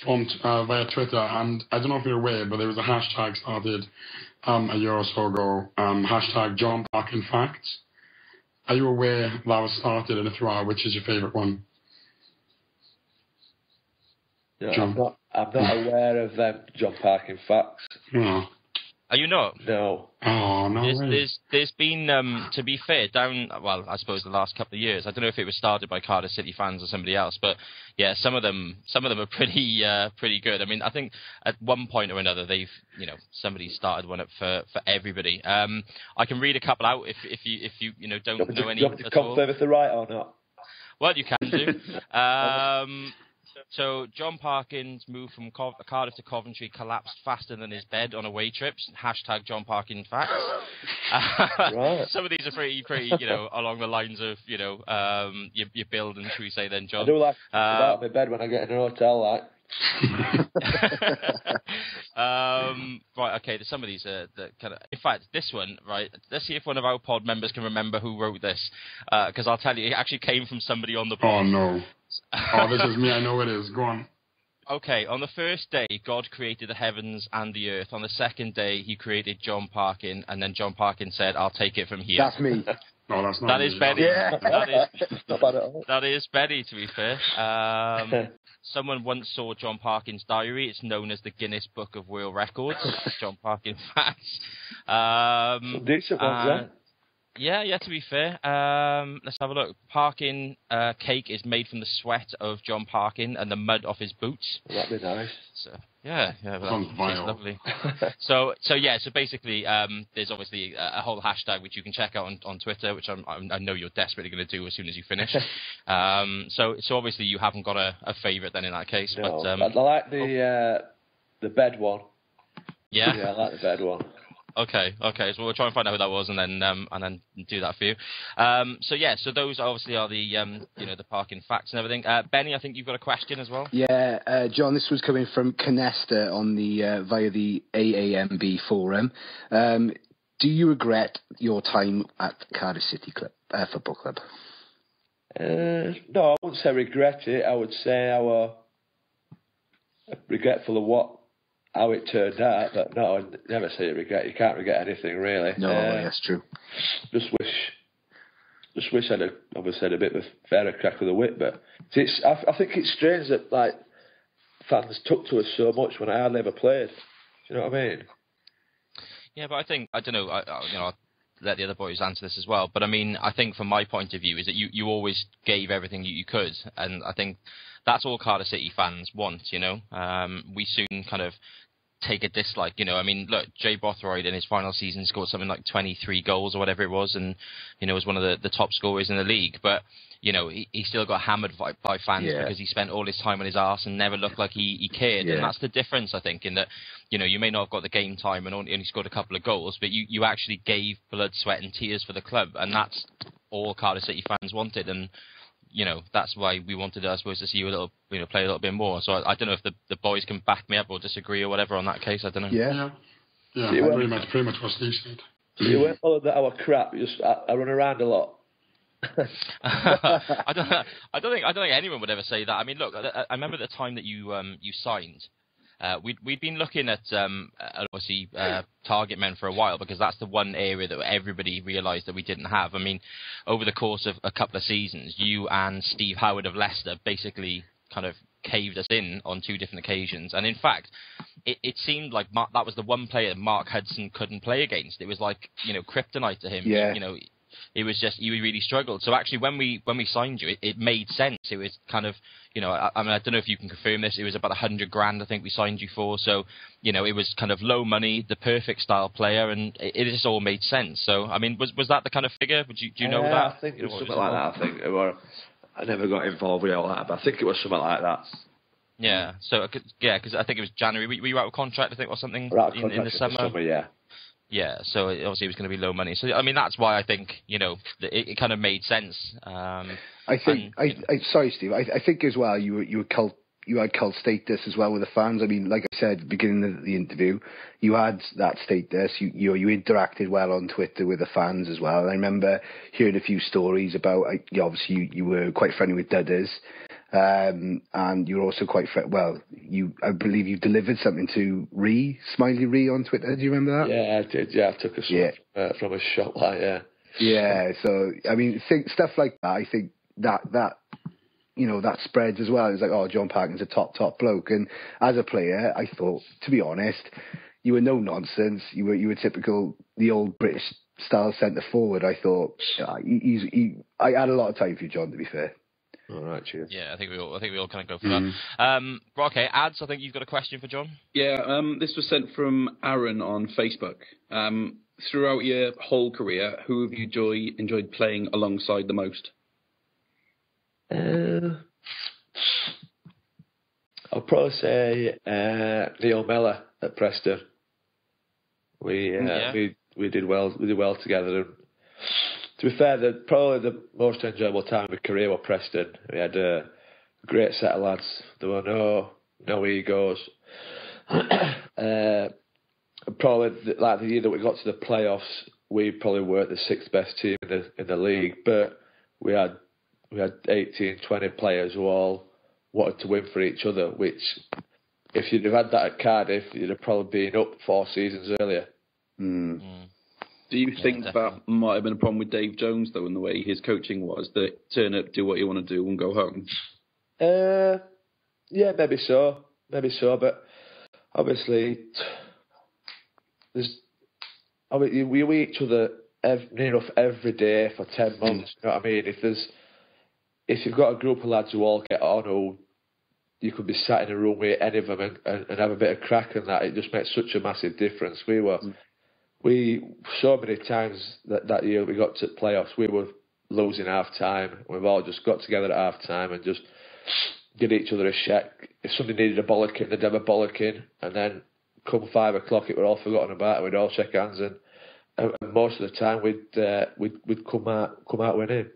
From via Twitter, and I don't know if you're aware, but there was a hashtag started a year or so ago, hashtag John Parkin Facts. Are you aware that was started, and if you are, which is your favourite one? No, I'm not aware of them John Parkin Facts. No. Are you not? No. Oh, no way. There's been, to be fair, I suppose the last couple of years, I don't know if it was started by Cardiff City fans or somebody else, but yeah, some of them are pretty good. I mean, I think at one point or another somebody started one up for everybody. I can read a couple out if you don't know any. Do you want to confirm if they're right or not? Well, you can do. So John Parkin's move from Cardiff to Coventry collapsed faster than his bed on away trips. Hashtag John Parkin Facts. Right. Some of these are pretty along the lines of your building, should we say then, John? I do like to out of my bed when I get in a hotel, like. Right, okay, there's some of these that kind of. In fact, this one, right, let's see if one of our pod members can remember who wrote this, because I'll tell you, it actually came from somebody on the pod. Oh, no. Oh, this is me, I know it is. Go on. Okay, on the first day, God created the heavens and the earth. On the second day, he created John Parkin, and then John Parkin said, I'll take it from here. That's me. No, that's not That me. is Benny. Yeah. Not bad at all. That is Benny, to be fair. Someone once saw John Parkin's diary. It's known as the Guinness Book of World Records. John Parkin Facts. Some decent ones, Yeah, to be fair. Let's have a look. Parkin cake is made from the sweat of John Parkin and the mud off his boots. That'd be nice. So, yeah, that's lovely. So basically, there's obviously a whole hashtag which you can check out on Twitter, which I know you're desperately going to do as soon as you finish. So obviously you haven't got a favourite then in that case. No, but I like the bed one. Yeah, I like the bed one. Okay. So we'll try and find out who that was, and then do that for you. So those obviously are the the Parkin facts and everything. Benny, I think you've got a question as well. Yeah, John, this was coming from Canesta on the via the AAMB forum. Do you regret your time at Cardiff City Football Club? No, I wouldn't say regret it. I would say I was regretful of how it turned out, but no, I'd never say regret. You can't regret anything, really. No, that's true. Just wish I'd obviously had a bit of a fairer crack of the whip, but I think it's strange that like fans took to us so much when I hardly ever played. Do you know what I mean? Yeah, but I don't know. I'll let the other boys answer this as well. But I mean, I think from my point of view is that you always gave everything you could, and I think that's all Cardiff City fans want. We soon kind of take a dislike, I mean, look, Jay Bothroyd in his final season scored something like 23 goals or whatever it was, and was one of the top scorers in the league. But he still got hammered by fans because he spent all his time on his arse and never looked like he cared. And that's the difference, I think, in that you may not have got the game time and only scored a couple of goals, but you actually gave blood, sweat and tears for the club, and that's all Cardiff City fans wanted. And that's why we wanted, I suppose, to see you a little, play a little bit more. So I don't know if the boys can back me up or disagree or whatever on that case. I don't know. Yeah. Pretty much what Steve said. You weren't following that our crap. I run around a lot. I don't think anyone would ever say that. I mean, look, I remember the time that you signed. we'd been looking at obviously target men for a while, because that's the one area that everybody realised that we didn't have. I mean, over the course of a couple of seasons, you and Steve Howard of Leicester basically kind of caved us in on 2 different occasions. And in fact, it seemed like that was the one player that Mark Hudson couldn't play against. It was like, kryptonite to him. Yeah. It was just, you really struggled. So actually, when we signed you, it made sense. It was kind of, I mean, I don't know if you can confirm this. It was about $100,000, I think we signed you for. So, it was kind of low money, the perfect style player, and it just all made sense. So, I mean, was that the kind of figure? Do you know that? I think it was something like that. I think I never got involved with all that, but I think it was something like that. Yeah. So, because I think it was January. Were you out of contract, I think, or something in the summer? Yeah. Yeah, so obviously it was going to be low money. So I mean, that's why I think it kind of made sense. Sorry, Steve. I think as well you had cult status as well with the fans. I mean, like I said at the beginning of the interview, you had that status. You interacted well on Twitter with the fans as well. And I remember hearing a few stories about. Obviously you were quite friendly with Dudders. And you're also quite I believe you delivered something to Smiley Ree on Twitter. Do you remember that? Yeah, I did. Yeah, I took a swap from a shop like Yeah, so I mean, stuff like that. I think that that spreads as well. It's like, oh, John Parkin's a top bloke. And as a player, I thought, to be honest, you were no nonsense. You were typical, the old British style centre forward. I thought I had a lot of time for you, John. To be fair. All right, cheers. Yeah, I think we all kind of go for that. Okay, Ads, I think you've got a question for John. Yeah, this was sent from Aaron on Facebook. Throughout your whole career, who have you enjoyed playing alongside the most? I'll probably say Neil Mellor at Preston. We did well. We did well together. And to be fair, probably the most enjoyable time of my career was Preston. We had a great set of lads. There were no egos. Probably like the year that we got to the playoffs, we probably weren't the 6th best team in the league, but we had 18, 20 players who all wanted to win for each other, which if you'd have had that at Cardiff, you'd have probably been up 4 seasons earlier. Do you think that might have been a problem with Dave Jones, though, in the way his coaching was, that turn up, do what you want to do and go home? Yeah, maybe so, but obviously we were each other near enough every day for 10 months. You know what I mean? If you've got a group of lads who all get on, who you could be sat in a room with any of them and have a bit of crack and that, it just makes such a massive difference. We so many times that year we got to playoffs, we were losing half time. We've all just got together at half time and just give each other a check. If somebody needed a bollocking, they'd have a bollocking, and then come 5 o'clock, it were all forgotten about, and we'd all shake hands, and most of the time we'd come out winning.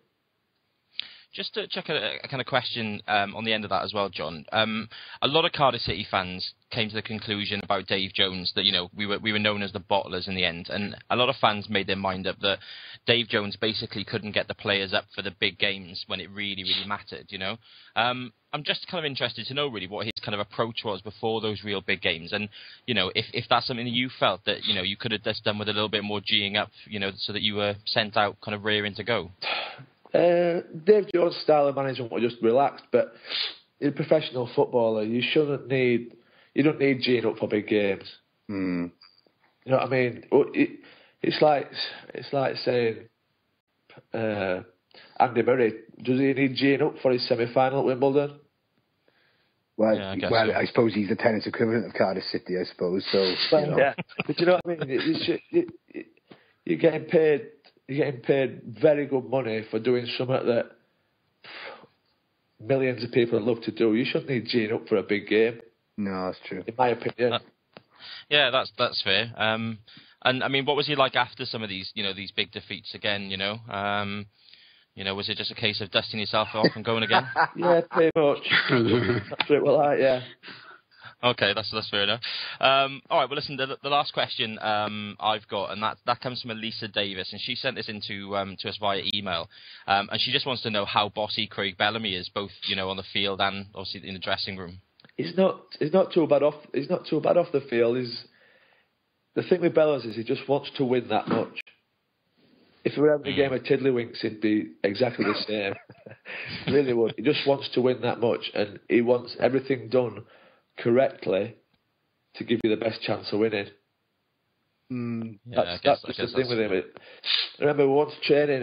Just to check a kind of question on the end of that as well, John. A lot of Cardiff City fans came to the conclusion about Dave Jones that we were known as the bottlers in the end, and a lot of fans made their mind up that Dave Jones basically couldn't get the players up for the big games when it really, really mattered. I'm just kind of interested to know really what his kind of approach was before those real big games, and if that's something that you felt that you could have just done with a little bit more G'ing up, so that you were sent out kind of rearing to go. Dave Jones' style of management was just relaxed, but in a professional footballer, you don't need G'ing up for big games. You know what I mean? It's like saying Andy Murray, does he need G'ing up for his semi-final at Wimbledon? Well, yeah, I suppose he's the tennis equivalent of Cardiff City, I suppose. So, yeah, but you know what I mean? You're getting paid very good money for doing something that millions of people love to do. You shouldn't need G'ing up for a big game. No, that's true. In my opinion. Yeah, that's fair. And I mean, what was he like after some of these, these big defeats again? Was it just a case of dusting yourself off and going again? Yeah, pretty much. That's what it was like. Yeah. Okay, that's fair enough. All right, well, listen, the last question I've got, and that comes from Elisa Davis, and she sent this to us via email, and she just wants to know how bossy Craig Bellamy is, both on the field and obviously in the dressing room. he's not too bad off. He's not too bad off the field. The thing with Bellows is he just wants to win that much. If we were having a game of Tiddlywinks, it'd be exactly the same. He really would. He just wants to win that much, and he wants everything done correctly to give you the best chance of winning. That's the thing with him. I remember once training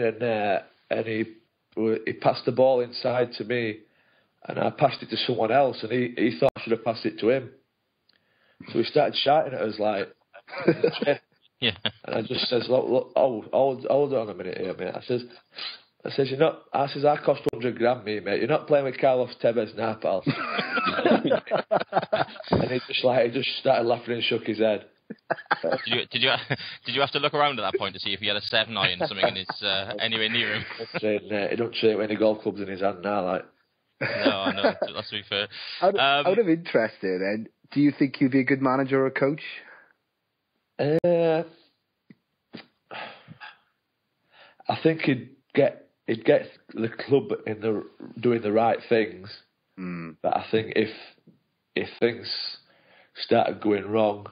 and he passed the ball inside to me, and I passed it to someone else, and he thought I should have passed it to him. So he started shouting at us like, yeah. And I just says, look, hold on a minute here, mate. I says, you're not. I cost 100 grand, me, mate. You're not playing with Carlos Tevez now, pal. And he just started laughing and shook his head. Did you have to look around at that point to see if he had a 7-iron or something in his anywhere near him? He don't train with any golf clubs in his hand now, like. No, that's to be fair. Out of interest, then, do you think you'd be a good manager or a coach? I think he'd get the club doing the right things. But I think if things started going wrong,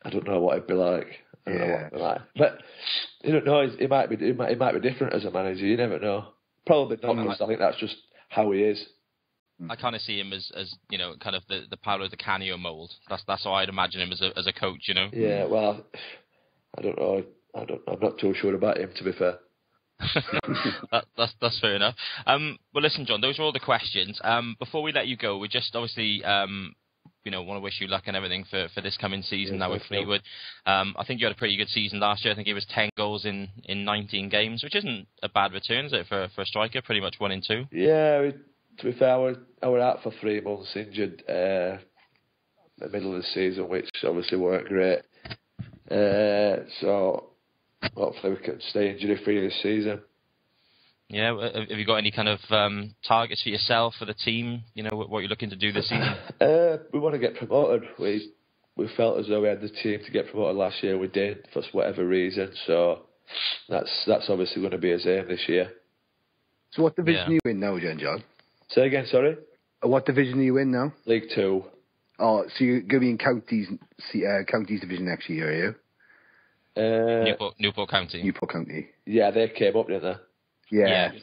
I don't know what it'd be like. I don't know what it'd be like. But you don't know. It might be different as a manager. You never know. Probably not. I think that's just how he is. I kind of see him as kind of the Paolo Di Canio mould. That's how I'd imagine him as a coach. Yeah. Well, I don't know. I'm not too sure about him, to be fair. That's fair enough. Well, listen, John, those are all the questions. Before we let you go, we just obviously want to wish you luck and everything for this coming season now with Fleetwood. I think you had a pretty good season last year. I think it was 10 goals in 19 games, which isn't a bad return, is it, for a striker? Pretty much 1 in 2. Yeah, to be fair, I were out for 3 months injured the middle of the season, which obviously weren't great. So hopefully we can stay injury-free this season. Yeah, have you got any kind of targets for yourself, for the team? What you're looking to do this season? We want to get promoted. We felt as though we had the team to get promoted last year. We did, for whatever reason. So that's obviously going to be his aim this year. So what division are you in now, John? Say again, sorry? What division are you in now? League 2. Oh, so you're going to be in Counties division next year, are you? Newport County. Newport County. Yeah, they came up, didn't they? Yeah.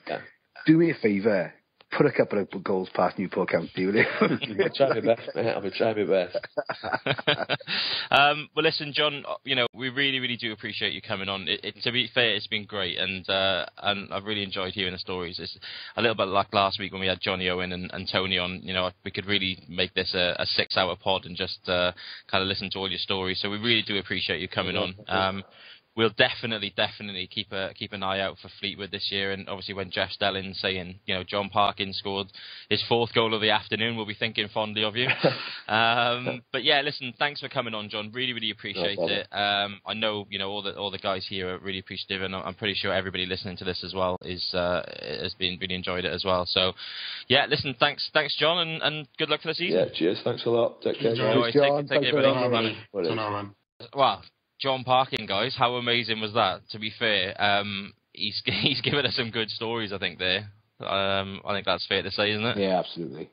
Do me a favour. Put a couple of goals past Newport County, will you? I'll try my best, mate. I'll try my best. Well, listen, John, we really, really do appreciate you coming on. To be fair, it's been great, and I've really enjoyed hearing the stories. It's a little bit like last week when we had Johnny Owen and Tony on. We could really make this a 6-hour pod and just kind of listen to all your stories. So we really do appreciate you coming on. We'll definitely keep an eye out for Fleetwood this year, and obviously when Jeff Stelling's saying, John Parkin scored his 4th goal of the afternoon, we'll be thinking fondly of you. But yeah, listen, thanks for coming on, John. Really, really appreciate it. I know, all the guys here are really appreciative, and I'm pretty sure everybody listening to this as well has been really enjoyed it as well. So yeah, listen, thanks, John, and good luck for the season. Yeah, cheers. Thanks a lot. Take care, John. Take care, buddy. Wow. John Parkin, guys, how amazing was that? To be fair, he's given us some good stories, I think, there. I think that's fair to say, isn't it? Yeah, absolutely.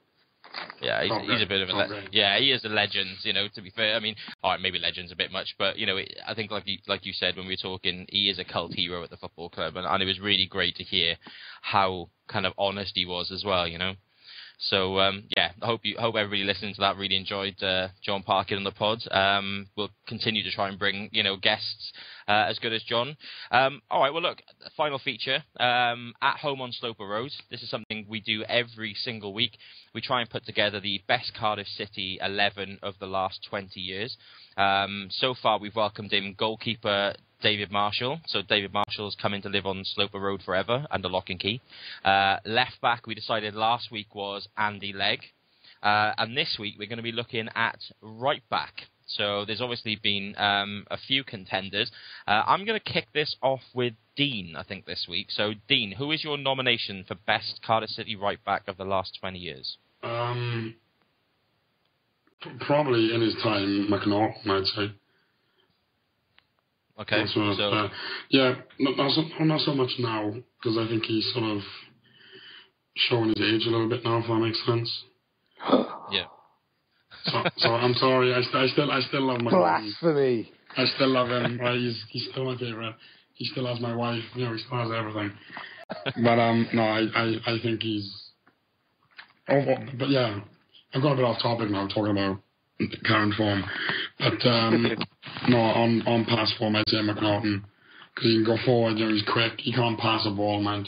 Yeah, he's a bit of a yeah, he is a legend. To be fair, I mean, all right, maybe legend's a bit much, but I think like you said when we were talking, he is a cult hero at the football club, and it was really great to hear how kind of honest he was as well. So yeah, I hope everybody listening to that really enjoyed John Parkin on the pod. We'll continue to try and bring guests as good as John. All right, well look, final feature at home on Sloper Road. This is something we do every single week. We try and put together the best Cardiff City 11 of the last 20 years. So far, we've welcomed in goalkeeper David Marshall. So David Marshall's coming to live on Sloper Road forever under lock and key. Left back, we decided last week was Andy Legg. And this week we're going to be looking at right back. So there's obviously been a few contenders. I'm going to kick this off with Dean, I think, this week. So Dean, who is your nomination for best Cardiff City right back of the last 20 years? Probably in his time, McNaughton, I'd say. Okay, so yeah, not so much now, because I think he's sort of showing his age a little bit now, if that makes sense. Yeah. So I'm sorry. I still love my Blasphemy. I still love him. Right? He's still my favourite. He still has my wife. He still has everything. But no, I think he's. But yeah, I've got a bit off topic now, talking about current form. But no, on pass form, I'd say McNaughton, because he can go forward. He's quick. He can't pass a ball, man.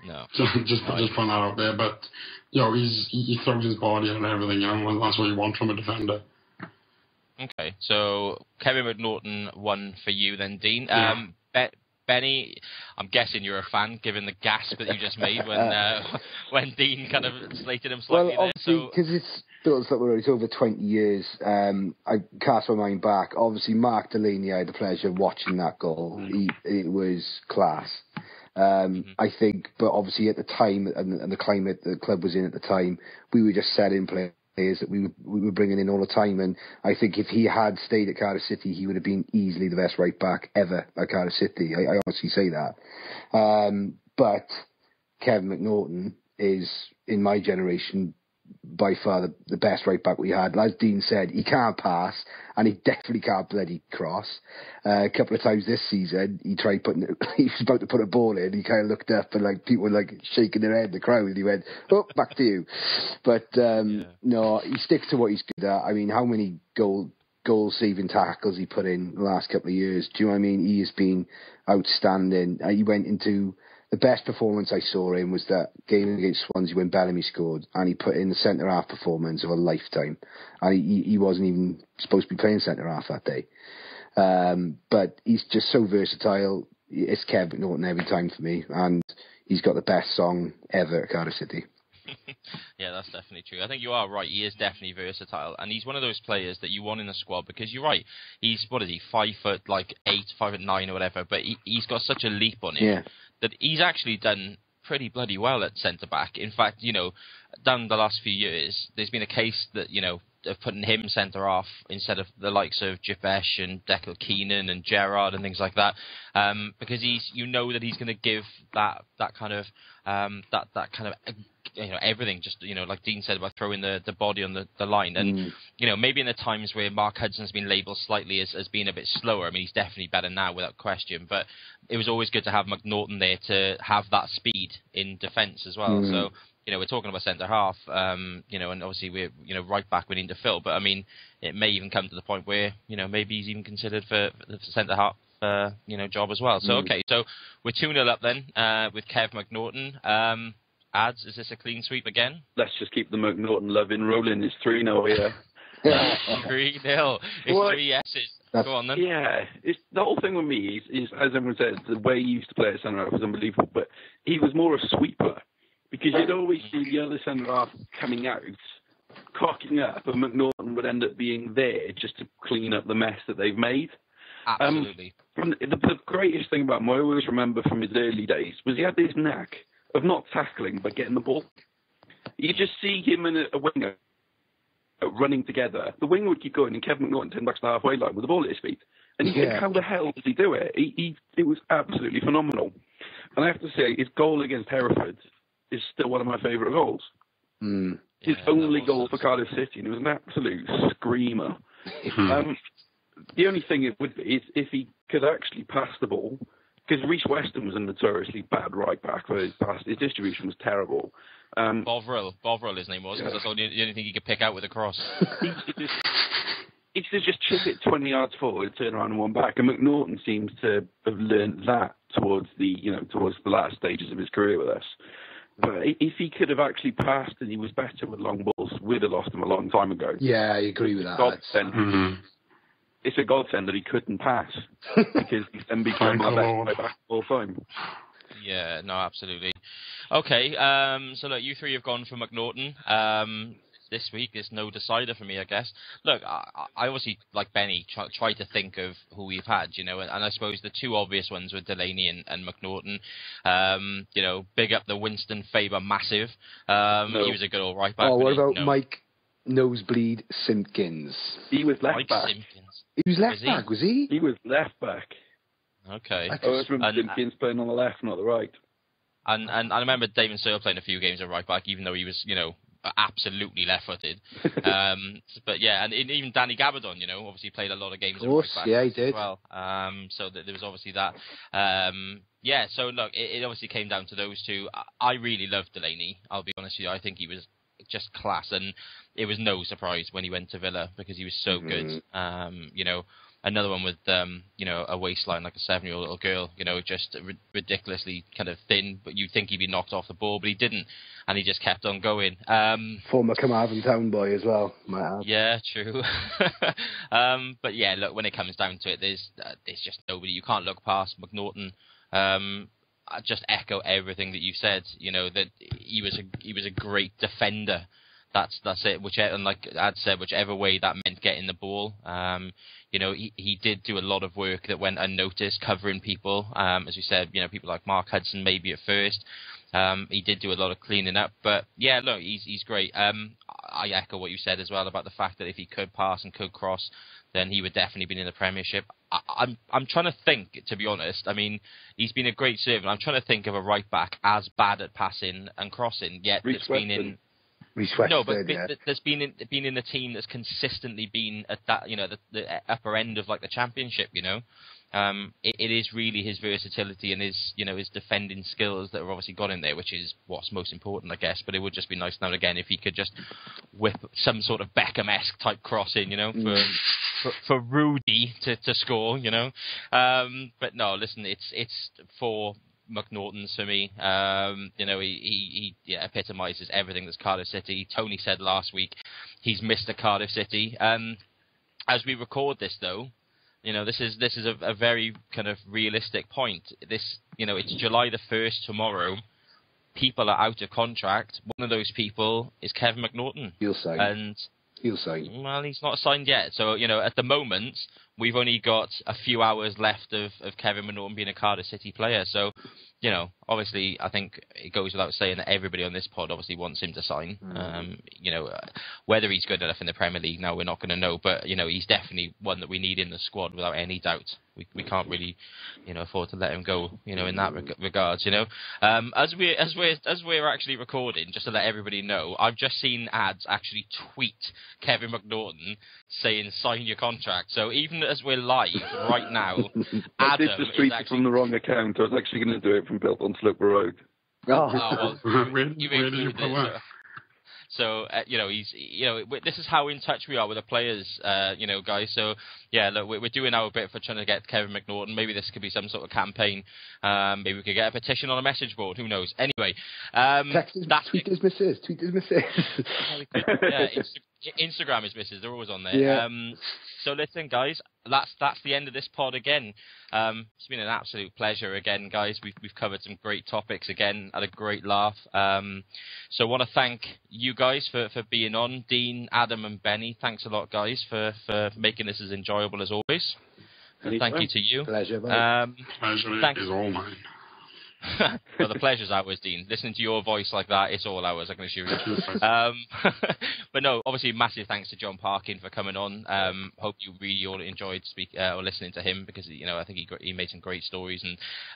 No. just put that out there. But he throws his body and everything. That's what you want from a defender. Okay, so Kevin McNaughton won for you then, Dean. Yeah. Benny, I'm guessing you're a fan, given the gasp that you just made when Dean kind of slated him slightly well, obviously, there. because it's built up, it's over 20 years, I cast my mind back. Obviously, Mark Delaney, I had the pleasure of watching that goal. It was class. I think, but obviously at the time and the climate the club was in at the time, we were just selling players that we were bringing in all the time, and I think if he had stayed at Cardiff City, he would have been easily the best right back ever at Cardiff City. I honestly say that. But Kevin McNaughton is, in my generation, by far the best right back we had. As Dean said, he can't pass, and he definitely can't bloody cross. A couple of times this season, he was about to put a ball in, he kind of looked up and people were shaking their head in the crowd, and he went, oh, back to you. But no, he sticks to what he's good at. I mean, how many goal-saving tackles he put in the last couple of years? Do you know what I mean? He has been outstanding. He went into... The best performance I saw him was that game against Swansea when Bellamy scored, and he put in the centre-half performance of a lifetime. And he wasn't even supposed to be playing centre-half that day. But he's just so versatile. It's Kevin McNaughton every time for me, and he's got the best song ever at Cardiff City. Yeah, that's definitely true. I think you are right. He is definitely versatile, and he's one of those players that you want in the squad, because you're right. He's, 5'8", 5'9", or whatever, but he's got such a leap on him. Yeah. That he's actually done pretty bloody well at centre-back. In fact, down the last few years, there's been a case that, of putting him centre-half instead of the likes of Jabesh and Declan Keenan and Gerrard and things like that, because that he's going to give that kind of everything, just like Dean said about throwing the body on the line, and maybe in the times where Mark Hudson's been labelled slightly as being a bit slower, I mean, he's definitely better now without question, but it was always good to have McNaughton there to have that speed in defence as well. So we're talking about centre half, and obviously we're right back we need to fill, but I mean it may even come to the point where maybe he's even considered for the centre half job as well. So okay, so we're 2-0 up then with Kev McNaughton. Ads, is this a clean sweep again? Let's just keep the McNaughton loving rolling. It's 3-0 here. 3-0. It's 3 yeses. Go on then. Yeah, the whole thing with me is, as everyone says, the way he used to play at centre half was unbelievable. But he was more a sweeper, because you'd always see the other centre half coming out, cocking up, and McNaughton would end up being there just to clean up the mess that they've made. Absolutely. The greatest thing about him, I always remember from his early days, was he had this knack of not tackling but getting the ball. You just see him and a winger running together. The winger would keep going, and Kevin McNaughton turned back to the halfway line with the ball at his feet. And you think, how the hell does he do it? It was absolutely phenomenal. And I have to say, his goal against Hereford is still one of my favourite goals. His only goal for Cardiff City, and it was an absolute screamer. The only thing it would be is if he could actually pass the ball, because Reece Weston was a notoriously bad right back. His distribution was terrible. Bovril, his name was, because that's the only thing he could pick out with a cross. He should just chip it 20 yards forward, turn around and one back. And McNaughton seems to have learned that towards the last stages of his career with us. But if he could have actually passed and he was better with long balls, we'd have lost him a long time ago. Yeah, I agree with that. It's a godsend that he couldn't pass, because he's then become my best back all time. Yeah, no, absolutely. Okay, so look, you three have gone for McNaughton. This week is no decider for me, I guess. Look, I obviously, like Benny, try to think of who we've had, and I suppose the two obvious ones were Delaney and McNaughton. Big up the Winston Faber massive. No. He was a good old right back. Oh, what about Mike Nosebleed Simpkins? He was left back. Simpkins. He was left back, was he? He was left back. Okay. I remember Simpkins playing on the left, not the right. And I remember Damon Searle playing a few games at right back, even though he was, absolutely left-footed. But yeah, and even Danny Gabardon, obviously played a lot of games. Of course, yeah, he did. As well. So there was obviously that. So look, it obviously came down to those two. I really loved Delaney. I'll be honest with you. I think he was just class, and it was no surprise when he went to Villa because he was so good. Another one with, a waistline like a 7-year-old little girl, just ridiculously kind of thin, but you'd think he'd be knocked off the ball, but he didn't, and he just kept on going. Former Carmarthen Town boy as well, might add. Yeah, true. But yeah, look, when it comes down to it, there's just nobody. You can't look past McNaughton. I just echo everything that you said, that he was a great defender. That's it. Whichever, and like Ad said, whichever way that meant getting the ball. He did do a lot of work that went unnoticed, covering people. As you said, people like Mark Hudson maybe at first. He did do a lot of cleaning up, but yeah, look, he's great. I echo what you said as well about the fact that if he could pass and could cross, then he would definitely be in the Premiership. I'm trying to think, to be honest. I mean, he's been a great servant. I'm trying to think of a right back as bad at passing and crossing, yet that's been in. No, but there's been in the team that's consistently been at that, the upper end of like the Championship. It is really his versatility and his defending skills that have obviously got in there, which is what's most important, I guess. But it would just be nice now and again if he could just whip some sort of Beckham-esque type cross in, for Rudy to score, But no, listen, it's for McNaughton's for me. He epitomises everything that's Cardiff City. Tony said last week he's Mr. Cardiff City. As we record this, though, this is a very kind of realistic point. It's July the 1st tomorrow. People are out of contract. One of those people is Kevin McNaughton. He'll sign. Well, he's not signed yet. So, at the moment, we've only got a few hours left of Kevin McNaughton being a Cardiff City player. So, obviously, I think it goes without saying that everybody on this pod obviously wants him to sign. Whether he's good enough in the Premier League now, we're not going to know. But, he's definitely one that we need in the squad without any doubt. We can't really, afford to let him go, in that regards, As we're actually recording, just to let everybody know, I've just seen Ads actually tweet Kevin McNaughton saying sign your contract. So even as we're live right now, I Adam did just tweet it from the wrong account. I was actually going to do it from Built on Sloper Road. So, this is how in touch we are with the players, guys. So, yeah, look, we're doing our bit for trying to get Kevin McNaughton. Maybe this could be some sort of campaign. Maybe we could get a petition on a message board. Who knows? Anyway. Tweet his missus. Instagram is missus. They're always on there. Yeah. So listen, guys, that's the end of this pod again. It's been an absolute pleasure again, guys. We've covered some great topics again, had a great laugh. So I want to thank you guys for being on. Dean, Adam and Benny, thanks a lot, guys, for making this as enjoyable as always. And thank you to you. Pleasure, mate. Pleasure is all mine. Well, the pleasure's ours, Dean. Listening to your voice like that, it's all ours, I can assure you. But no, obviously, massive thanks to John Parkin for coming on. Hope you really all enjoyed or listening to him because I think he made some great stories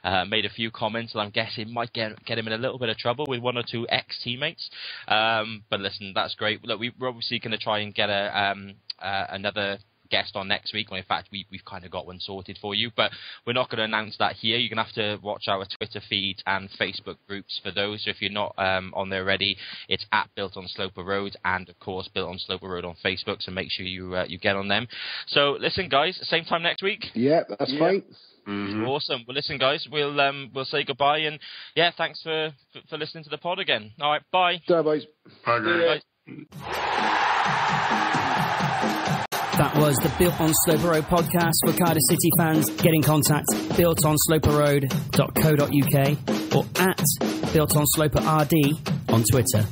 and made a few comments that I'm guessing might get him in a little bit of trouble with one or two ex-teammates. But listen, that's great. Look, we're obviously going to try and get another guest on next week. Well, in fact, we've kind of got one sorted for you, but we're not going to announce that here. You're going to have to watch our Twitter feed and Facebook groups for those. So if you're not on there already, it's at Built on Sloper Road and, of course, Built on Sloper Road on Facebook. So make sure you get on them. So listen, guys, same time next week. Yeah, that's fine. Mm-hmm. Awesome. Well, listen, guys, we'll say goodbye and thanks for listening to the pod again. All right, bye. Bye, boys. Bye, guys. That was the Built on Sloper Road podcast for Cardiff City fans. Get in contact, builtonsloperroad.co.uk or at builtonsloperrd on Twitter.